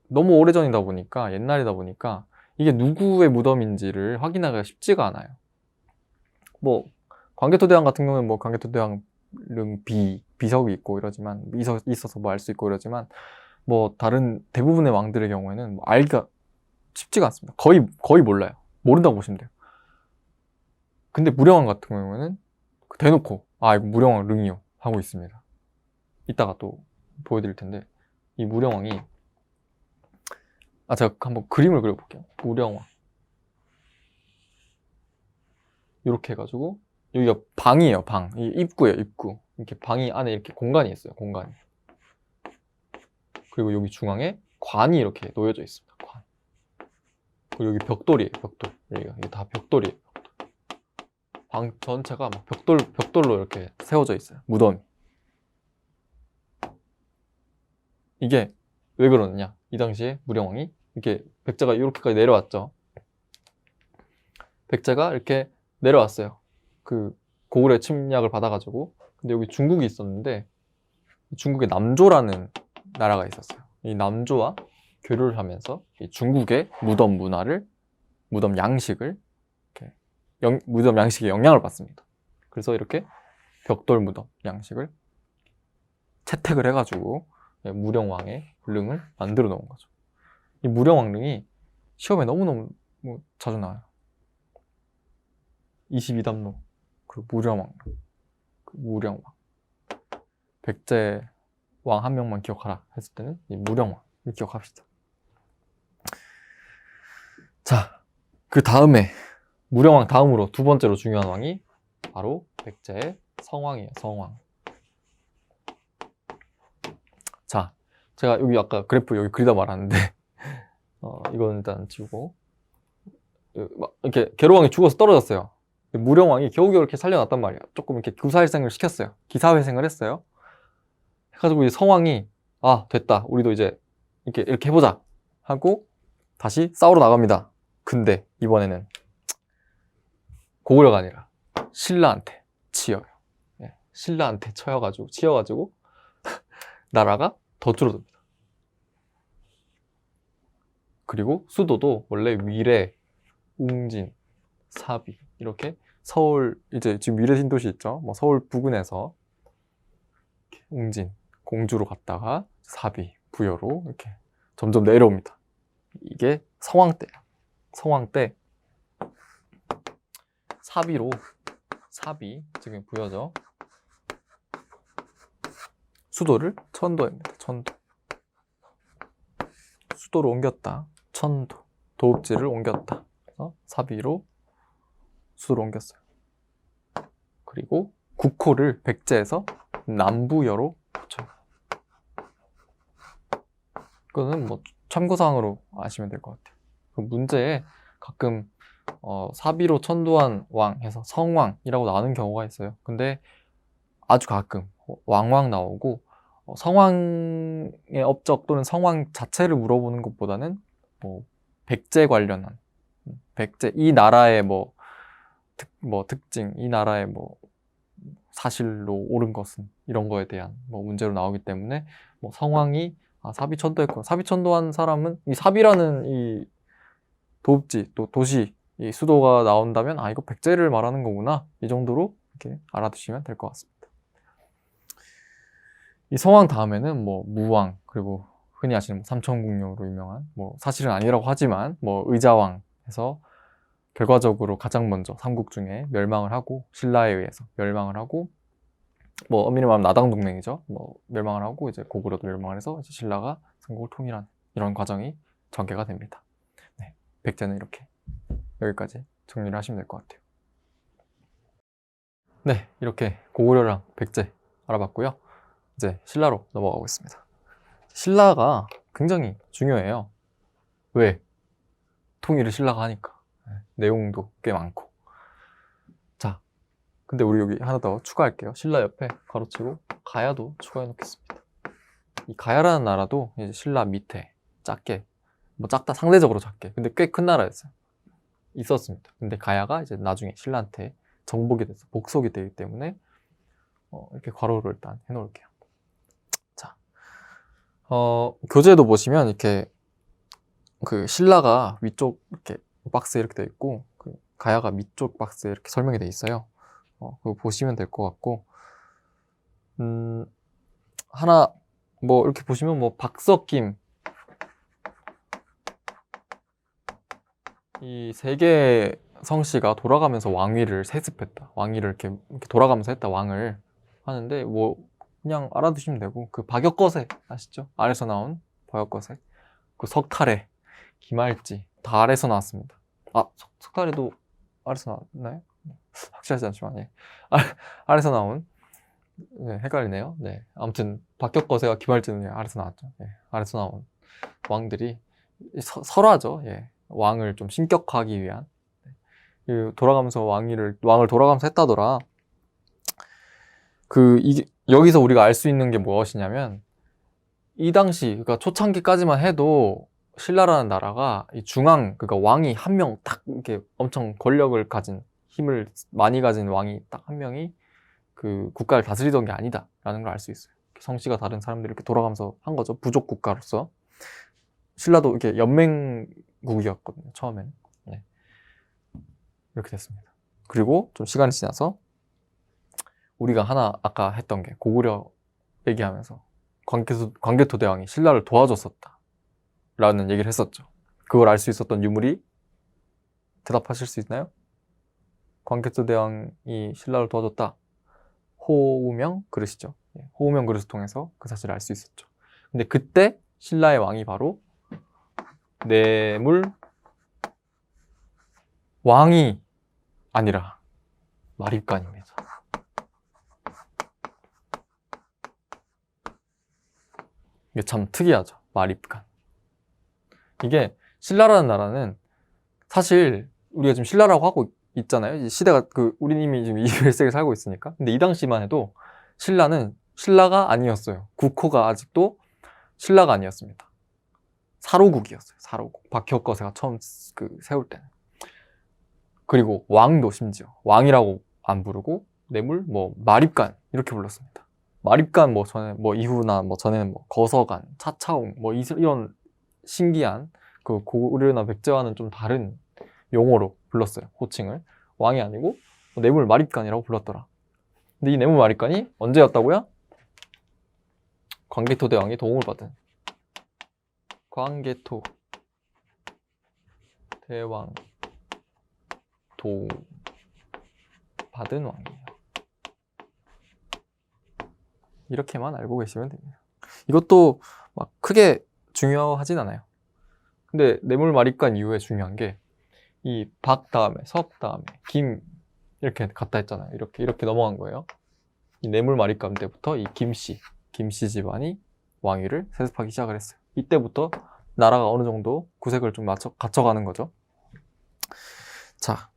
너무 오래전이다 보니까, 옛날이다 보니까 이게 누구의 무덤인지를 확인하기가 쉽지가 않아요. 뭐 광개토대왕 같은 경우는 뭐 광개토대왕 비석이 있고 이러지만, 있어서 뭐 알 수 있고 이러지만, 뭐 다른 대부분의 왕들의 경우에는 뭐 알기가 쉽지가 않습니다. 거의 몰라요. 모른다고 보시면 돼요. 근데 무령왕 같은 경우에는 대놓고 이거 무령왕 릉이요 하고 있습니다. 이따가 또 보여드릴 텐데, 이 무령왕이 제가 한번 그림을 그려볼게요. 무령왕 이렇게 해가지고 여기가 방이에요. 방. 이 입구예요. 입구. 이렇게 방이 안에 이렇게 공간이 있어요. 공간이. 그리고 여기 중앙에 관이 이렇게 놓여져 있습니다. 관. 그리고 여기 벽돌이에요. 벽돌. 이게 다 벽돌이에요. 방 전체가 막 벽돌로 이렇게 세워져 있어요. 무덤이. 이게 왜 그러느냐? 이 당시에 무령왕이 이렇게 백제가 이렇게까지 내려왔죠. 백제가 이렇게 내려왔어요. 그 고구려 침략을 받아가지고. 근데 여기 중국이 있었는데 중국에 남조라는 나라가 있었어요. 이 남조와 교류를 하면서 이 중국의 무덤 문화를, 무덤 양식을, 무덤 양식에 영향을 받습니다. 그래서 이렇게 벽돌 무덤 양식을 채택을 해가지고 무령왕의 릉을 만들어 놓은 거죠. 이 무령왕릉이 시험에 너무너무 자주 나와요. 22담로, 그리고 무령왕릉, 무령왕. 백제 왕 한 명만 기억하라 했을 때는 이 무령왕 기억합시다. 자, 그 다음에 무령왕 다음으로 두 번째로 중요한 왕이 바로 백제의 성왕이에요. 성왕. 자, 제가 여기 아까 그래프 여기 그리다 말았는데 이건 일단 지우고, 이렇게 계로왕이 죽어서 떨어졌어요. 무령왕이 겨우겨우 이렇게 살려놨단 말이야. 조금 이렇게 구사일생을 시켰어요. 기사회생을 했어요. 해가지고 이 성왕이 됐다, 우리도 이제 이렇게 해보자 하고 다시 싸우러 나갑니다. 근데 이번에는 고구려가 아니라 신라한테 치여요. 신라한테 치여가지고 나라가 더 줄어듭니다. 그리고 수도도 원래 위례, 웅진, 사비 이렇게 서울, 이제 지금 위례 신도시 있죠? 뭐 서울 부근에서 웅진, 공주로 갔다가 사비, 부여로 이렇게 점점 내려옵니다. 이게 성왕 때예요. 성왕 때 사비, 지금 부여죠. 수도를 천도입니다. 천도. 수도로 옮겼다. 천도. 도읍지를 옮겼다. 그래서 사비로 수도로 옮겼어요. 그리고 국호를 백제에서 남부여로 붙여요. 이거는 뭐 참고사항으로 아시면 될 것 같아요. 그 문제에 가끔 사비로 천도한 왕 해서 성왕이라고 나오는 경우가 있어요. 근데 아주 가끔 왕왕 나오고 성왕의 업적 또는 성왕 자체를 물어보는 것보다는 뭐 백제 관련한, 백제 이 나라의 특징, 이 나라의 사실로 옳은 것은, 이런 거에 대한 문제로 나오기 때문에 성왕이 사비 천도했구나. 사비 천도한 사람은 이 사비라는 이 도읍지, 또 도시, 이 수도가 나온다면 이거 백제를 말하는 거구나. 이 정도로 이렇게 알아두시면 될 것 같습니다. 이 성왕 다음에는 무왕, 그리고 흔히 아시는 삼천궁녀로 유명한, 사실은 아니라고 하지만 의자왕 해서 결과적으로 가장 먼저 삼국 중에 멸망을 하고, 신라에 의해서 멸망을 하고, 엄밀히 말하면 나당 동맹이죠. 멸망을 하고 이제 고구려도 멸망을 해서 이제 신라가 삼국을 통일하는 이런 과정이 전개가 됩니다. 네, 백제는 이렇게 여기까지 정리를 하시면 될 것 같아요. 네, 이렇게 고구려랑 백제 알아봤고요. 이제 신라로 넘어가고 있습니다. 신라가 굉장히 중요해요. 왜? 통일을 신라가 하니까. 내용도 꽤 많고. 자, 근데 우리 여기 하나 더 추가할게요. 신라 옆에 가로치고 가야도 추가해 놓겠습니다. 이 가야라는 나라도 이제 신라 밑에 작게, 작다, 상대적으로 작게, 근데 꽤 큰 나라였어요. 있었습니다. 근데 가야가 이제 나중에 신라한테 정복이 돼서 복속이 되기 때문에 이렇게 괄호를 일단 해놓을게요. 자, 교재도 보시면 이렇게 그 신라가 위쪽 이렇게 박스에 이렇게 되어 있고, 그 가야가 밑쪽 박스에 이렇게 설명이 되어 있어요. 그거 보시면 될 것 같고, 하나 이렇게 보시면 박석김, 이 세 개의 성씨가 돌아가면서 왕위를 세습했다. 왕위를 이렇게 돌아가면서 했다. 왕을 하는데 그냥 알아두시면 되고, 그 박역거세 아시죠? 아래서 나온 박역거세, 그 석탈해, 김할지 다 아래서 나왔습니다. 석탈해도 아래서 나왔나요? 확실하지 않지만 예. 아래서 나온, 네, 헷갈리네요. 네, 아무튼 박격거세와 김할지는 아래서 나왔죠. 예, 아래서 나온 왕들이 설화죠. 예, 왕을 좀 신격화하기 위한, 돌아가면서 왕을 돌아가면서 했다더라. 여기서 우리가 알 수 있는 게 무엇이냐면, 이 당시, 그러니까 초창기까지만 해도 신라라는 나라가 이 중앙, 그러니까 왕이 한 명 딱 이렇게 엄청 권력을 가진 힘을 많이 가진 왕이 딱 한 명이 그 국가를 다스리던 게 아니다라는 걸 알 수 있어요. 성씨가 다른 사람들이 이렇게 돌아가면서 한 거죠. 부족 국가로서. 신라도 이렇게 연맹국이었거든요, 처음에는. 네. 이렇게 됐습니다. 그리고 좀 시간이 지나서 우리가 하나 아까 했던 게 고구려 얘기하면서 광개토 대왕이 신라를 도와줬었다 라는 얘기를 했었죠. 그걸 알 수 있었던 유물이 대답하실 수 있나요? 광개토 대왕이 신라를 도와줬다. 호우명 그릇이죠. 호우명 그릇을 통해서 그 사실을 알 수 있었죠. 근데 그때 신라의 왕이 바로 뇌물 왕이 아니라 마립간입니다. 이게 참 특이하죠. 마립간. 이게 신라라는 나라는 사실 우리가 지금 신라라고 하고 있잖아요. 이 시대가 우리님이 지금 21세기에 살고 있으니까. 근데 이 당시만 해도 신라는 신라가 아니었어요. 국호가 아직도 신라가 아니었습니다. 사로국이었어요. 사로국. 박혁거세가 처음 세울 때는. 그리고 왕도 심지어 왕이라고 안 부르고 뇌물 마립간 이렇게 불렀습니다. 마립간 전에 이후나 전에는 거서간, 차차웅 이런 신기한 그 고구려나 백제와는 좀 다른 용어로 불렀어요. 호칭을. 왕이 아니고 뇌물 마립간이라고 불렀더라. 근데 이 뇌물 마립간이 언제였다고요? 광개토 대왕이 도움을 받은 광개토 대왕 도움 받은 왕이에요. 이렇게만 알고 계시면 됩니다. 이것도 막 크게 중요하진 않아요. 근데 뇌물 마립간 이후에 중요한 게 이 박 다음에 석 다음에 김 이렇게 갔다 했잖아요. 이렇게 넘어간 거예요. 이 뇌물 마립간 때부터 이 김씨 집안이 왕위를 세습하기 시작을 했어요. 이때부터 나라가 어느 정도 구색을 좀 갖춰가는 거죠. 자,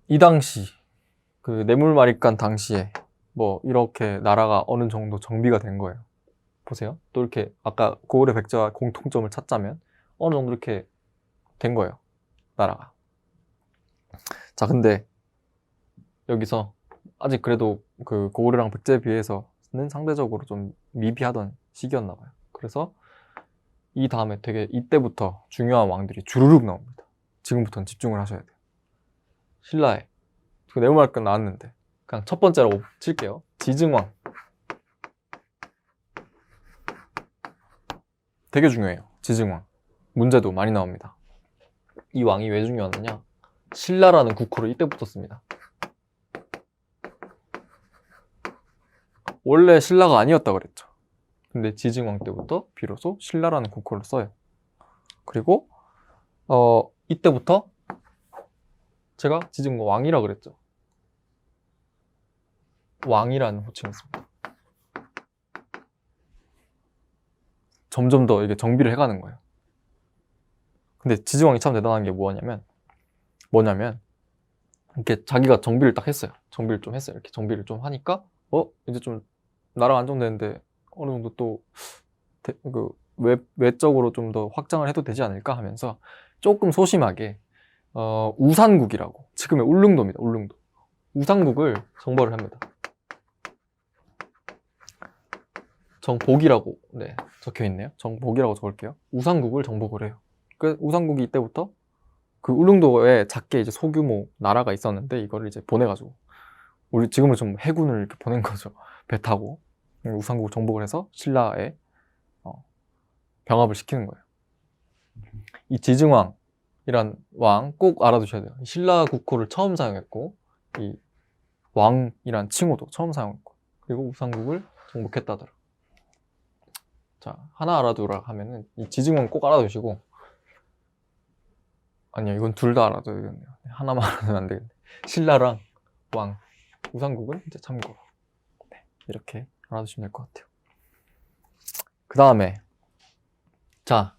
이 당시 그 뇌물 마립간 당시에 이렇게 나라가 어느 정도 정비가 된 거예요. 보세요. 또 이렇게 아까 고구려 백제와 공통점을 찾자면 어느 정도 이렇게 된 거예요. 나라가. 자, 근데 여기서 아직 그래도 그 고구려랑 백제에 비해서는 상대적으로 좀 미비하던 시기였나 봐요. 그래서 이 다음에 이때부터 중요한 왕들이 주르륵 나옵니다. 지금부터는 집중을 하셔야 돼요. 신라에 그 뇌물 마립간 나왔는데 그냥 첫 번째라고 칠게요. 지증왕. 되게 중요해요. 지증왕. 문제도 많이 나옵니다. 이 왕이 왜 중요하느냐? 신라라는 국호를 이때 붙었습니다. 원래 신라가 아니었다 그랬죠. 근데 지증왕 때부터 비로소 신라라는 국호를 써요. 그리고 이때부터 제가 지증왕 왕이라 그랬죠. 왕이라는 호칭을 씁니다. 점점 더 이게 정비를 해가는 거예요. 근데 지증왕이 참 대단한 게 뭐냐면 이렇게 자기가 정비를 딱 했어요. 정비를 좀 했어요. 이렇게 정비를 좀 하니까 이제 좀 나라가 안정되는데 어느 정도 또 외적으로 좀 더 확장을 해도 되지 않을까 하면서 조금 소심하게 우산국이라고, 지금의 울릉도입니다. 울릉도. 우산국을 정벌을 합니다. 정복이라고 적혀있네요. 정복이라고 적을게요. 우산국을 정복을 해요. 그 우산국이 이때부터 그 울릉도에 작게 이제 소규모 나라가 있었는데 이거를 이제 보내가지고 우리 지금은 좀 해군을 이렇게 보낸 거죠. 배 타고 우산국을 정복을 해서 신라에 병합을 시키는 거예요. 이 지증왕이란 왕 꼭 알아두셔야 돼요. 신라 국호를 처음 사용했고 이 왕이란 칭호도 처음 사용했고 그리고 우산국을 정복했다더라. 자, 하나 알아두라 하면은 이 지증왕 꼭 알아두시고, 아니요, 이건 둘 다 알아둬야겠네요. 하나만 알아두면 안 되겠네. 신라랑 왕, 우산국은 이제 참고로. 이렇게 알아두시면 될 것 같아요. 그 다음에 자,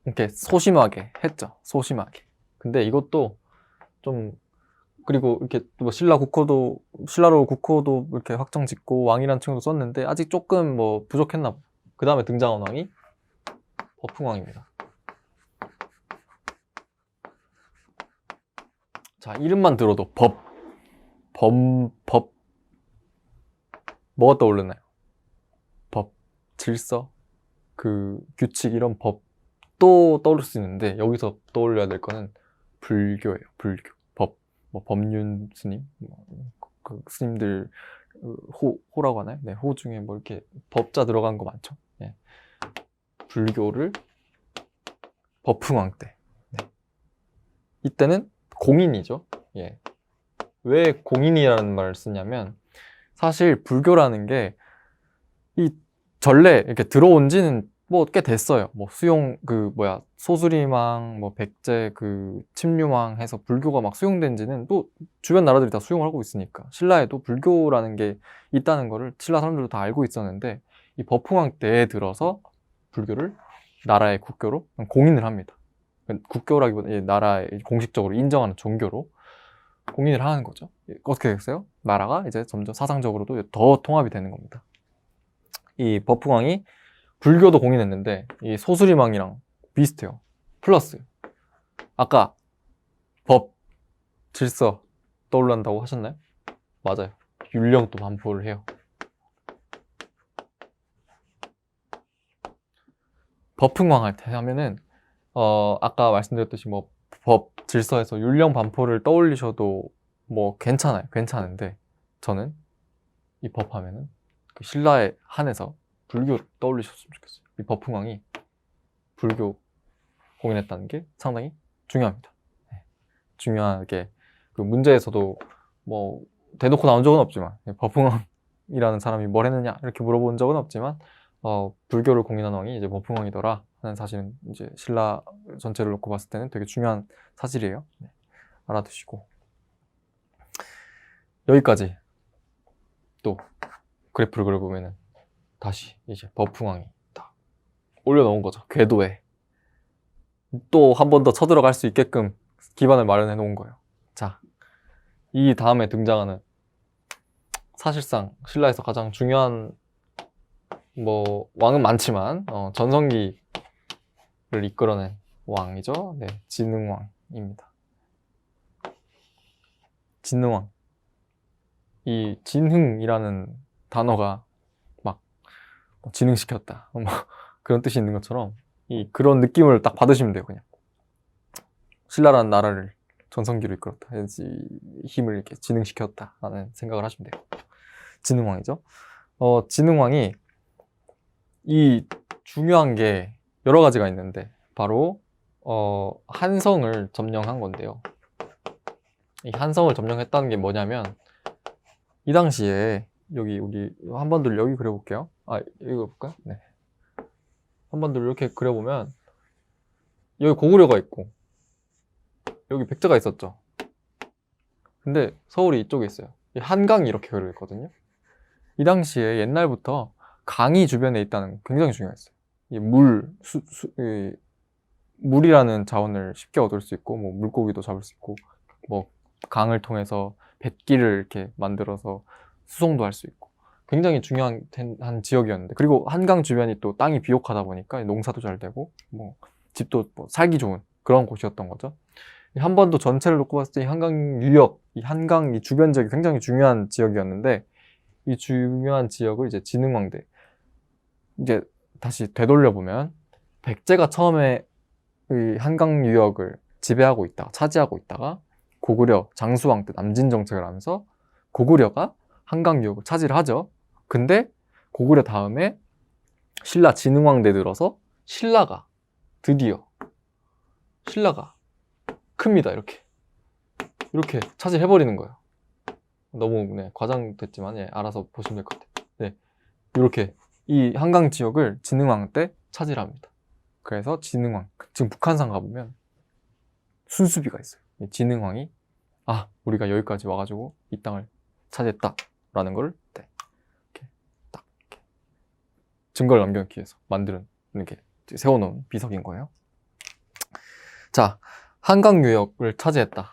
이렇게 소심하게 했죠. 소심하게. 근데 이것도 좀, 그리고 이렇게 신라로 국호도 이렇게 확정 짓고 왕이라는 칭호도 썼는데 아직 조금 부족했나 봐요. 그 다음에 등장한 왕이 버풍왕입니다. 자, 이름만 들어도 법, 뭐가 떠오르나요? 법, 질서, 규칙 이런 법도 떠오를 수 있는데 여기서 떠올려야 될 거는 불교예요. 불교. 법, 뭐 법륜 스님, 그 스님들 호라고 하나요? 네, 호 중에 뭐 이렇게 법자 들어간 거 많죠. 네. 불교를 법흥왕 때. 네. 이때는 공인이죠. 예. 왜 공인이라는 말을 쓰냐면 사실 불교라는 게 이 전래 이렇게 들어온 지는 뭐 꽤 됐어요. 뭐 수용 소수리망, 뭐 백제 침류망 해서 불교가 막 수용된 지는 또 주변 나라들이 다 수용을 하고 있으니까 신라에도 불교라는 게 있다는 거를 신라 사람들도 다 알고 있었는데 이 법흥왕 때에 들어서 불교를 나라의 국교로 공인을 합니다. 국교라기보다 나라의 공식적으로 인정하는 종교로 공인을 하는 거죠. 어떻게 됐어요? 나라가 이제 점점 사상적으로도 더 통합이 되는 겁니다. 이 법흥왕이 불교도 공인했는데 이 소수리망이랑 비슷해요. 플러스 아까 법, 질서 떠올란다고 하셨나요? 맞아요. 율령도 반포를 해요. 법흥왕 할 때 하면은 아까 말씀드렸듯이 뭐 법, 질서에서 율령 반포를 떠올리셔도 뭐 괜찮은데 저는 이 법 하면은 그 신라에 한해서 불교를 떠올리셨으면 좋겠어요. 이 법흥왕이 불교 공인했다는 게 상당히 중요합니다. 네. 중요하게 그 문제에서도 뭐 대놓고 나온 적은 없지만 법흥왕이라는 사람이 뭘 했느냐 이렇게 물어본 적은 없지만 불교를 공인한 왕이 이제 법흥왕이더라 하는 사실은 이제 신라 전체를 놓고 봤을 때는 되게 중요한 사실이에요. 네. 알아두시고 여기까지 또 그래프를 그려보면은 다시 이제 법흥왕이 딱 올려놓은 거죠. 궤도에 또 한 번 더 쳐들어갈 수 있게끔 기반을 마련해 놓은 거예요. 자, 이 다음에 등장하는 사실상 신라에서 가장 중요한 뭐 왕은 많지만 전성기를 이끌어낸 왕이죠. 네, 진흥왕입니다. 진흥왕. 이 진흥이라는 단어가 막 진흥시켰다 뭐 그런 뜻이 있는 것처럼 그런 느낌을 딱 받으시면 돼요. 그냥 신라라는 나라를 전성기로 이끌었다, 힘을 이렇게 진흥시켰다 라는 생각을 하시면 돼요. 진흥왕이죠. 진흥왕이 이 중요한 게 여러 가지가 있는데 바로 한성을 점령한 건데요. 이 한성을 점령했다는 게 뭐냐면 이 당시에 여기 우리 한 번 더 여기 그려볼게요. 이거 볼까요? 네. 한 번 더 이렇게 그려보면 여기 고구려가 있고 여기 백제가 있었죠. 근데 서울이 이쪽에 있어요. 이 한강이 이렇게 그려져 있거든요. 이 당시에 옛날부터 강이 주변에 있다는 게 굉장히 중요했어요. 이 물이라는 자원을 쉽게 얻을 수 있고 뭐 물고기도 잡을 수 있고 뭐 강을 통해서 뱃길을 이렇게 만들어서 수송도 할 수 있고 굉장히 중요한 한 지역이었는데, 그리고 한강 주변이 또 땅이 비옥하다 보니까 농사도 잘 되고 뭐 집도 뭐 살기 좋은 그런 곳이었던 거죠. 한반도 전체를 놓고 봤을 때 이 한강 유역, 이 한강 이 주변 지역이 굉장히 중요한 지역이었는데 이 중요한 지역을 이제 진흥왕 때 이제 다시 되돌려 보면 백제가 처음에 이 한강 유역을 지배하고 있다가 차지하고 있다가 고구려 장수왕 때 남진 정책을 하면서 고구려가 한강 유역을 차지를 하죠. 근데 고구려 다음에 신라 진흥왕 때 들어서 신라가 드디어 큽니다. 이렇게 차지해버리는 거예요. 너무 과장됐지만 알아서 보시면 될 것 같아요. 네, 이렇게 이 한강 지역을 진흥왕 때 차지를 합니다. 그래서 진흥왕, 지금 북한산 가보면 순수비가 있어요. 진흥왕이 우리가 여기까지 와가지고 이 땅을 차지했다 라는 걸 이렇게 딱 이렇게 증거를 남겨놓기 위해서 만드는, 이렇게 세워놓은 비석인 거예요. 자, 한강 유역을 차지했다.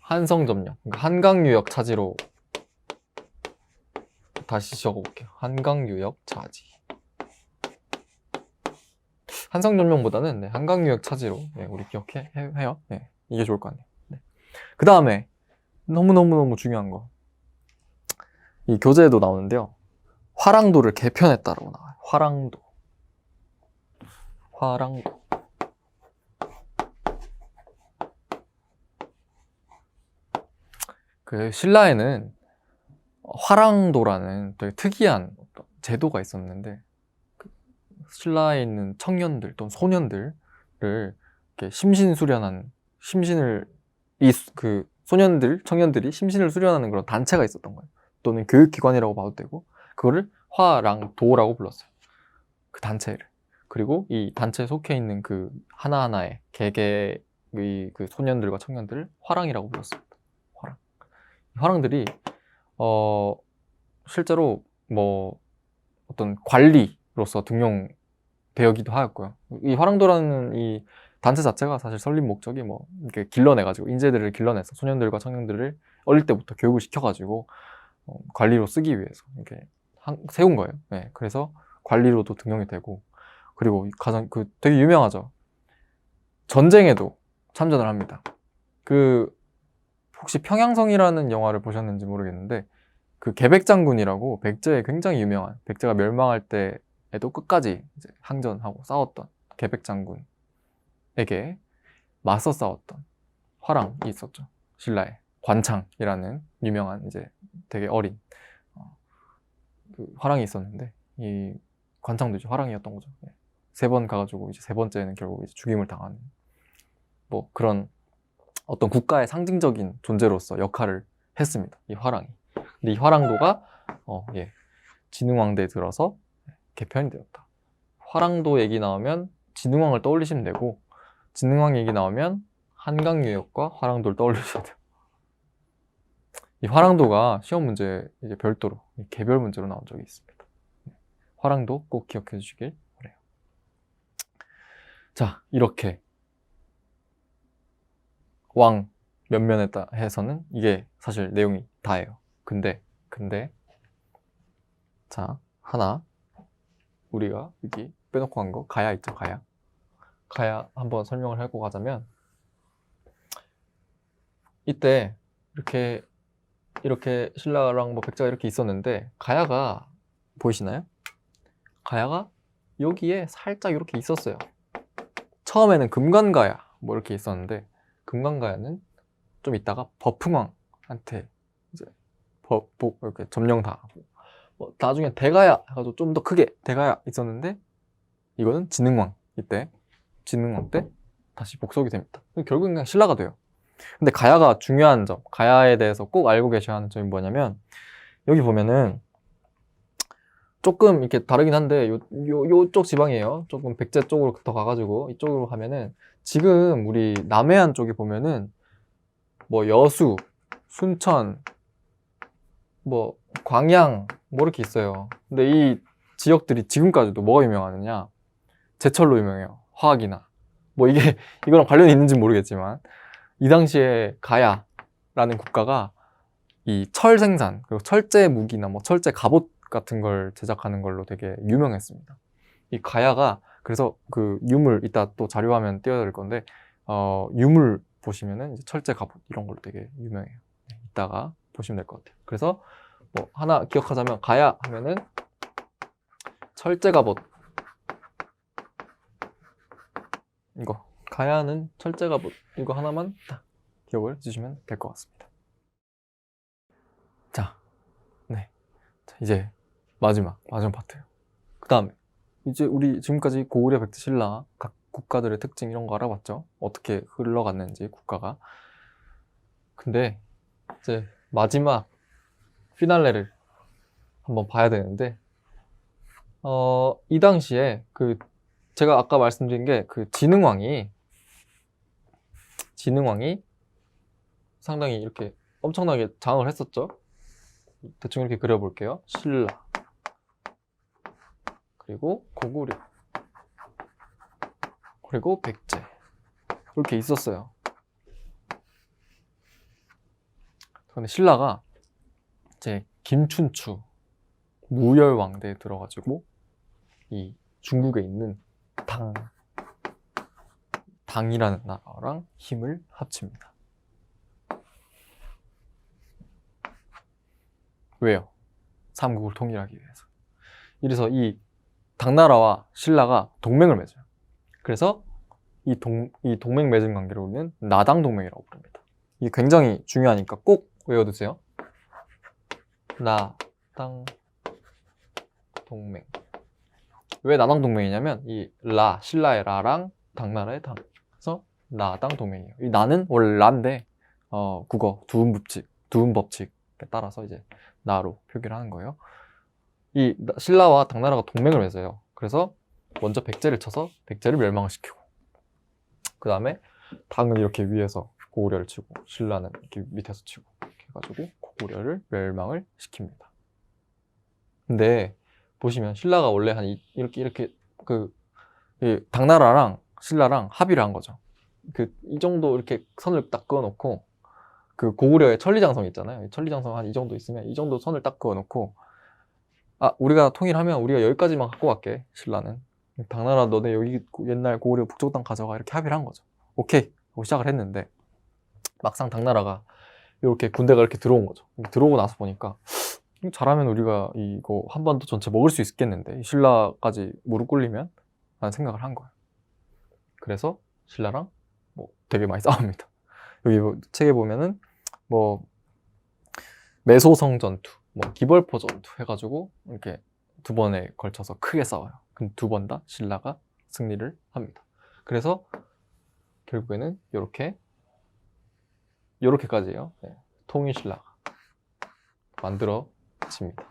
한성 점령. 그러니까 한강 유역 차지로 다시 적어볼게요. 한강 유역 차지. 한성 점령보다는 한강 유역 차지로 우리 기억해요. 이게 좋을 것 같네요. 그 다음에 너무너무너무 중요한 거. 이 교재에도 나오는데요. 화랑도를 개편했다라고 나와요. 화랑도. 화랑도. 그 신라에는 화랑도라는 되게 특이한 어떤 제도가 있었는데, 그 신라에 있는 청년들 또는 소년들을 이렇게 그 소년들, 청년들이 심신을 수련하는 그런 단체가 있었던 거예요. 또는 교육기관이라고 봐도 되고, 그거를 화랑도라고 불렀어요. 그 단체를. 그리고 이 단체에 속해 있는 그 하나하나의 개개의 그 소년들과 청년들을 화랑이라고 불렀습니다. 화랑. 화랑들이 실제로 뭐 어떤 관리로서 등용되기도 하였고요. 이 화랑도라는 이 단체 자체가 사실 설립 목적이 뭐 이렇게 길러내가지고 인재들을 길러내서 소년들과 청년들을 어릴 때부터 교육을 시켜가지고 관리로 쓰기 위해서 이렇게 세운 거예요. 네, 그래서 관리로도 등용이 되고, 그리고 가장 되게 유명하죠. 전쟁에도 참전을 합니다. 혹시 평양성이라는 영화를 보셨는지 모르겠는데, 그 계백장군이라고 백제에 굉장히 유명한, 백제가 멸망할 때에도 끝까지 이제 항전하고 싸웠던 계백장군에게 맞서 싸웠던 화랑이 있었죠. 신라에 관창이라는 유명한 이제 되게 어린 그 화랑이 있었는데, 이 관창도 이제 화랑이었던 거죠. 3번 가가지고 이제 3번째는 결국 이제 죽임을 당하는 뭐 그런 어떤 국가의 상징적인 존재로서 역할을 했습니다. 이 화랑이. 근데 이 화랑도가 진흥왕대에 들어서 개편이 되었다. 화랑도 얘기 나오면 진흥왕을 떠올리시면 되고, 진흥왕 얘기 나오면 한강유역과 화랑도를 떠올리셔야 돼요. 이 화랑도가 시험 문제 이제 별도로 개별 문제로 나온 적이 있습니다. 화랑도 꼭 기억해 주시길 바래요. 자, 이렇게 왕 면면에 해서는 이게 사실 내용이 다예요. 근데 자, 하나 우리가 여기 빼놓고 한 거 가야 있죠. 가야 한번 설명을 하고 가자면, 이때 이렇게 신라랑 뭐 백제가 이렇게 있었는데, 가야가 보이시나요? 가야가 여기에 살짝 이렇게 있었어요. 처음에는 금관가야 뭐 이렇게 있었는데, 금관가야는 좀 있다가 버풍왕한테 이제 이렇게 점령 당하고, 뭐 나중에 대가야 해가지고 좀 더 크게 대가야 있었는데, 이거는 진흥왕, 이때 진흥왕 때 다시 복속이 됩니다. 결국은 그냥 신라가 돼요. 근데 가야가 중요한 점, 가야에 대해서 꼭 알고 계셔야 하는 점이 뭐냐면, 여기 보면은 조금 이렇게 다르긴 한데, 요쪽 지방이에요. 조금 백제 쪽으로 더 가가지고 이쪽으로 가면은, 지금 우리 남해안 쪽에 보면은 뭐 여수, 순천, 뭐 광양 뭐 이렇게 있어요. 근데 이 지역들이 지금까지도 뭐가 유명하느냐? 제철로 유명해요. 화학이나 뭐 이거랑 관련이 있는지 모르겠지만, 이 당시에 가야라는 국가가 이 철 생산, 그리고 철제 무기나 뭐 철제 갑옷 같은 걸 제작하는 걸로 되게 유명했습니다. 이 가야가, 그래서 그 유물, 이따 또 자료화면 띄워드릴 건데, 유물 보시면은 이제 철제 갑옷 이런 걸로 되게 유명해요. 이따가 보시면 될 것 같아요. 그래서 뭐 하나 기억하자면, 가야 하면은 철제 갑옷, 이거 가야는 철제 갑옷, 이거 하나만 딱 기억을 해주시면 될 것 같습니다. 자, 이제 마지막 파트예요. 그 다음에 이제 우리 지금까지 고구려, 백제, 신라 각 국가들의 특징 이런 거 알아봤죠? 어떻게 흘러갔는지 국가가. 근데 이제 마지막 피날레를 한번 봐야 되는데, 이 당시에 제가 아까 말씀드린 게 진흥왕이 상당히 이렇게 엄청나게 장악을 했었죠. 대충 이렇게 그려볼게요. 신라, 그리고 고구려, 그리고 백제, 이렇게 있었어요. 근데 신라가 이제 김춘추 무열왕대에 들어가지고 이 중국에 있는 당이라는 나라랑 힘을 합칩니다. 왜요? 삼국을 통일하기 위해서. 이래서 이 당나라와 신라가 동맹을 맺어요. 그래서 이 동맹 맺은 관계를 우리는 나당 동맹이라고 부릅니다. 이게 굉장히 중요하니까 꼭 외워두세요. 나당 동맹. 왜 나당 동맹이냐면 이 신라의 라랑 당나라의 당. 그래서 나당 동맹이에요. 이 나는 원래 라인데 국어 두음 법칙에 따라서 이제 나로 표기를 하는 거예요. 이 신라와 당나라가 동맹을 맺어요. 그래서 먼저 백제를 쳐서 백제를 멸망을 시키고, 그 다음에 당은 이렇게 위에서 고구려를 치고 신라는 이렇게 밑에서 치고 이렇게 해가지고 고구려를 멸망을 시킵니다. 근데 보시면 신라가 원래 이렇게 당나라랑 신라랑 합의를 한 거죠. 이 정도 이렇게 선을 딱 그어놓고, 그 고구려의 천리장성 있잖아요. 천리장성 한 이 정도 있으면 이 정도 선을 딱 그어놓고, 우리가 통일하면 우리가 여기까지만 갖고 갈게. 신라는 당나라 너네 여기 옛날 고구려 북쪽 땅 가져가, 이렇게 합의를 한 거죠. 오케이 하고 시작을 했는데, 막상 당나라가 이렇게 군대가 이렇게 들어온 거죠. 들어오고 나서 보니까 잘하면 우리가 이거 한반도 전체 먹을 수 있겠는데, 신라까지 무릎 꿇리면 라는 생각을 한 거예요. 그래서 신라랑 되게 많이 싸웁니다. 여기 책에 보면은 매소성 전투, 기벌포 전투 해가지고 이렇게 2번에 걸쳐서 크게 싸워요. 근데 2번 다 신라가 승리를 합니다. 그래서 결국에는 요렇게까지예요. 네. 통일신라가 만들어집니다.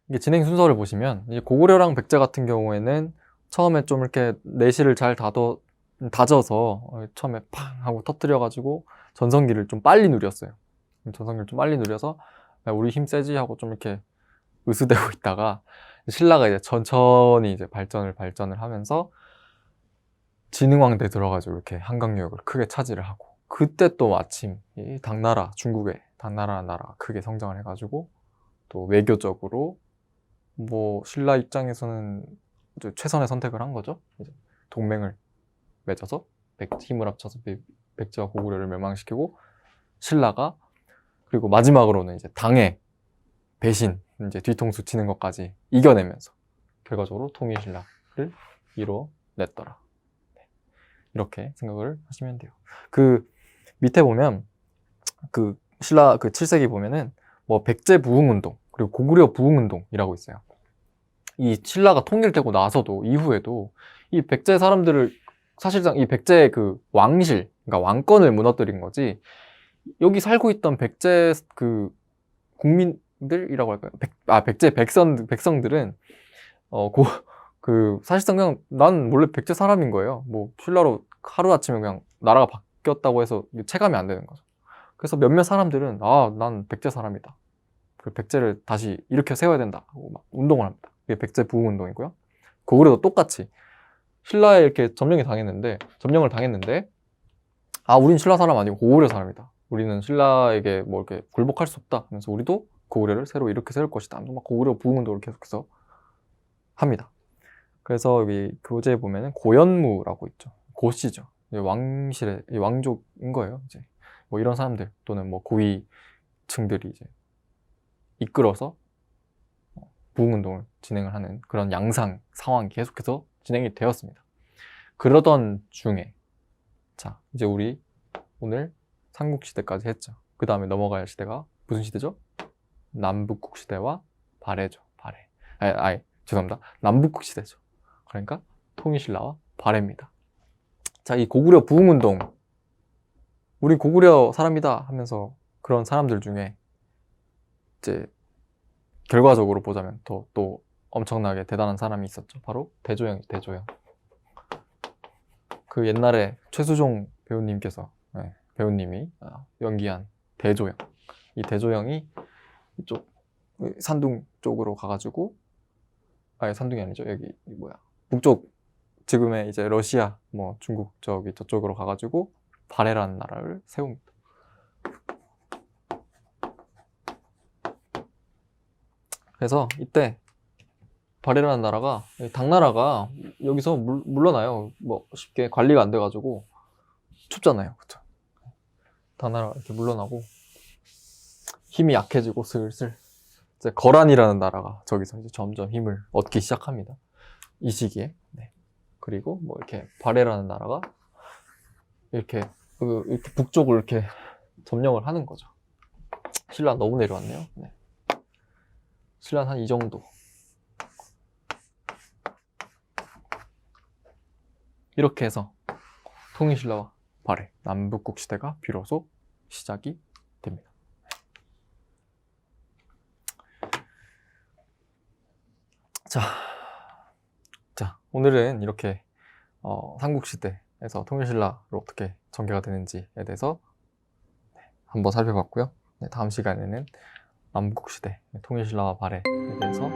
이게 진행 순서를 보시면, 이제 고구려랑 백제 같은 경우에는 처음에 좀 이렇게 내실을 잘 다져서 처음에 팡 하고 터뜨려가지고 전성기를 좀 빨리 누렸어요. 전성기를 좀 빨리 누려서 우리 힘 세지 하고 좀 이렇게 으스대고 있다가, 신라가 이제 천천히 이제 발전을 하면서 진흥왕대 들어가지고 이렇게 한강유역을 크게 차지를 하고, 그때 또 마침 이 중국의 당나라 나라가 크게 성장을 해가지고, 또 외교적으로 신라 입장에서는 이제 최선의 선택을 한 거죠. 이제 동맹을 맺어서 힘을 합쳐서 백제와 고구려를 멸망시키고, 신라가 그리고 마지막으로는 이제 당의 배신, 이제 뒤통수 치는 것까지 이겨내면서 결과적으로 통일신라를 이뤄냈더라. 네. 이렇게 생각을 하시면 돼요. 그 밑에 보면 신라 7세기 보면은 백제 부흥운동 그리고 고구려 부흥운동이라고 있어요. 이 신라가 통일되고 나서도 이후에도 이 백제 사람들을, 사실상 이 백제의 왕실, 그러니까 왕권을 무너뜨린 거지, 여기 살고 있던 백제 국민들이라고 할까요? 백제 백성들은 사실상 그냥 난 원래 백제 사람인 거예요. 신라로 하루아침에 그냥 나라가 바뀌었다고 해서 체감이 안 되는 거죠. 그래서 몇몇 사람들은 난 백제 사람이다, 백제를 다시 일으켜 세워야 된다 하고 막 운동을 합니다. 이게 백제 부흥운동이고요. 고구려도 똑같이 신라에 이렇게 점령을 당했는데, 우린 신라 사람 아니고 고구려 사람이다, 우리는 신라에게 이렇게 굴복할 수 없다 하면서 우리도 고구려를 새로 일으켜 세울 것이다, 막 고구려 부흥운동을 계속해서 합니다. 그래서 여기 교재에 보면은 고연무라고 있죠. 고씨죠. 왕실의 왕족인 거예요. 이제 이런 사람들 또는 고위층들이 이제 이끌어서 부흥운동을 진행을 하는 그런 양상 상황이 계속해서 진행이 되었습니다. 그러던 중에, 자, 이제 우리 오늘 삼국시대까지 했죠. 그 다음에 넘어갈 시대가 무슨 시대죠? 남북국 시대와 발해죠. 발해. 죄송합니다. 남북국 시대죠. 그러니까 통일신라와 발해입니다. 자, 이 고구려 부흥운동, 우리 고구려 사람이다 하면서 그런 사람들 중에 이제 결과적으로 보자면 또 엄청나게 대단한 사람이 있었죠. 바로 대조영이죠. 대조영. 옛날에 최수종 배우님이 연기한 대조영. 이 대조영이 이쪽 산둥 쪽으로 가가지고, 산둥이 아니죠. 여기 북쪽, 지금의 이제 러시아, 중국 저쪽으로 가가지고 발해라는 나라를 세웁니다. 그래서 이때 발해라는 나라가, 당나라가 여기서 물러나요. 뭐 쉽게 관리가 안 돼가지고 춥잖아요. 그쵸? 당나라가 이렇게 물러나고 힘이 약해지고 슬슬 이제 거란이라는 나라가 저기서 이제 점점 힘을 얻기 시작합니다. 이 시기에. 네. 그리고 뭐 이렇게 발해라는 나라가 이렇게 이렇게 북쪽을 이렇게 점령을 하는 거죠. 신라 너무 내려왔네요. 네. 신라 한 이 정도. 이렇게 해서 통일신라와 발해, 남북국 시대가 비로소 시작이 됩니다. 자, 오늘은 이렇게 삼국시대에서 통일신라로 어떻게 전개가 되는지에 대해서 한번 살펴봤고요. 다음 시간에는 남북시대, 통일신라와 발해에 대해서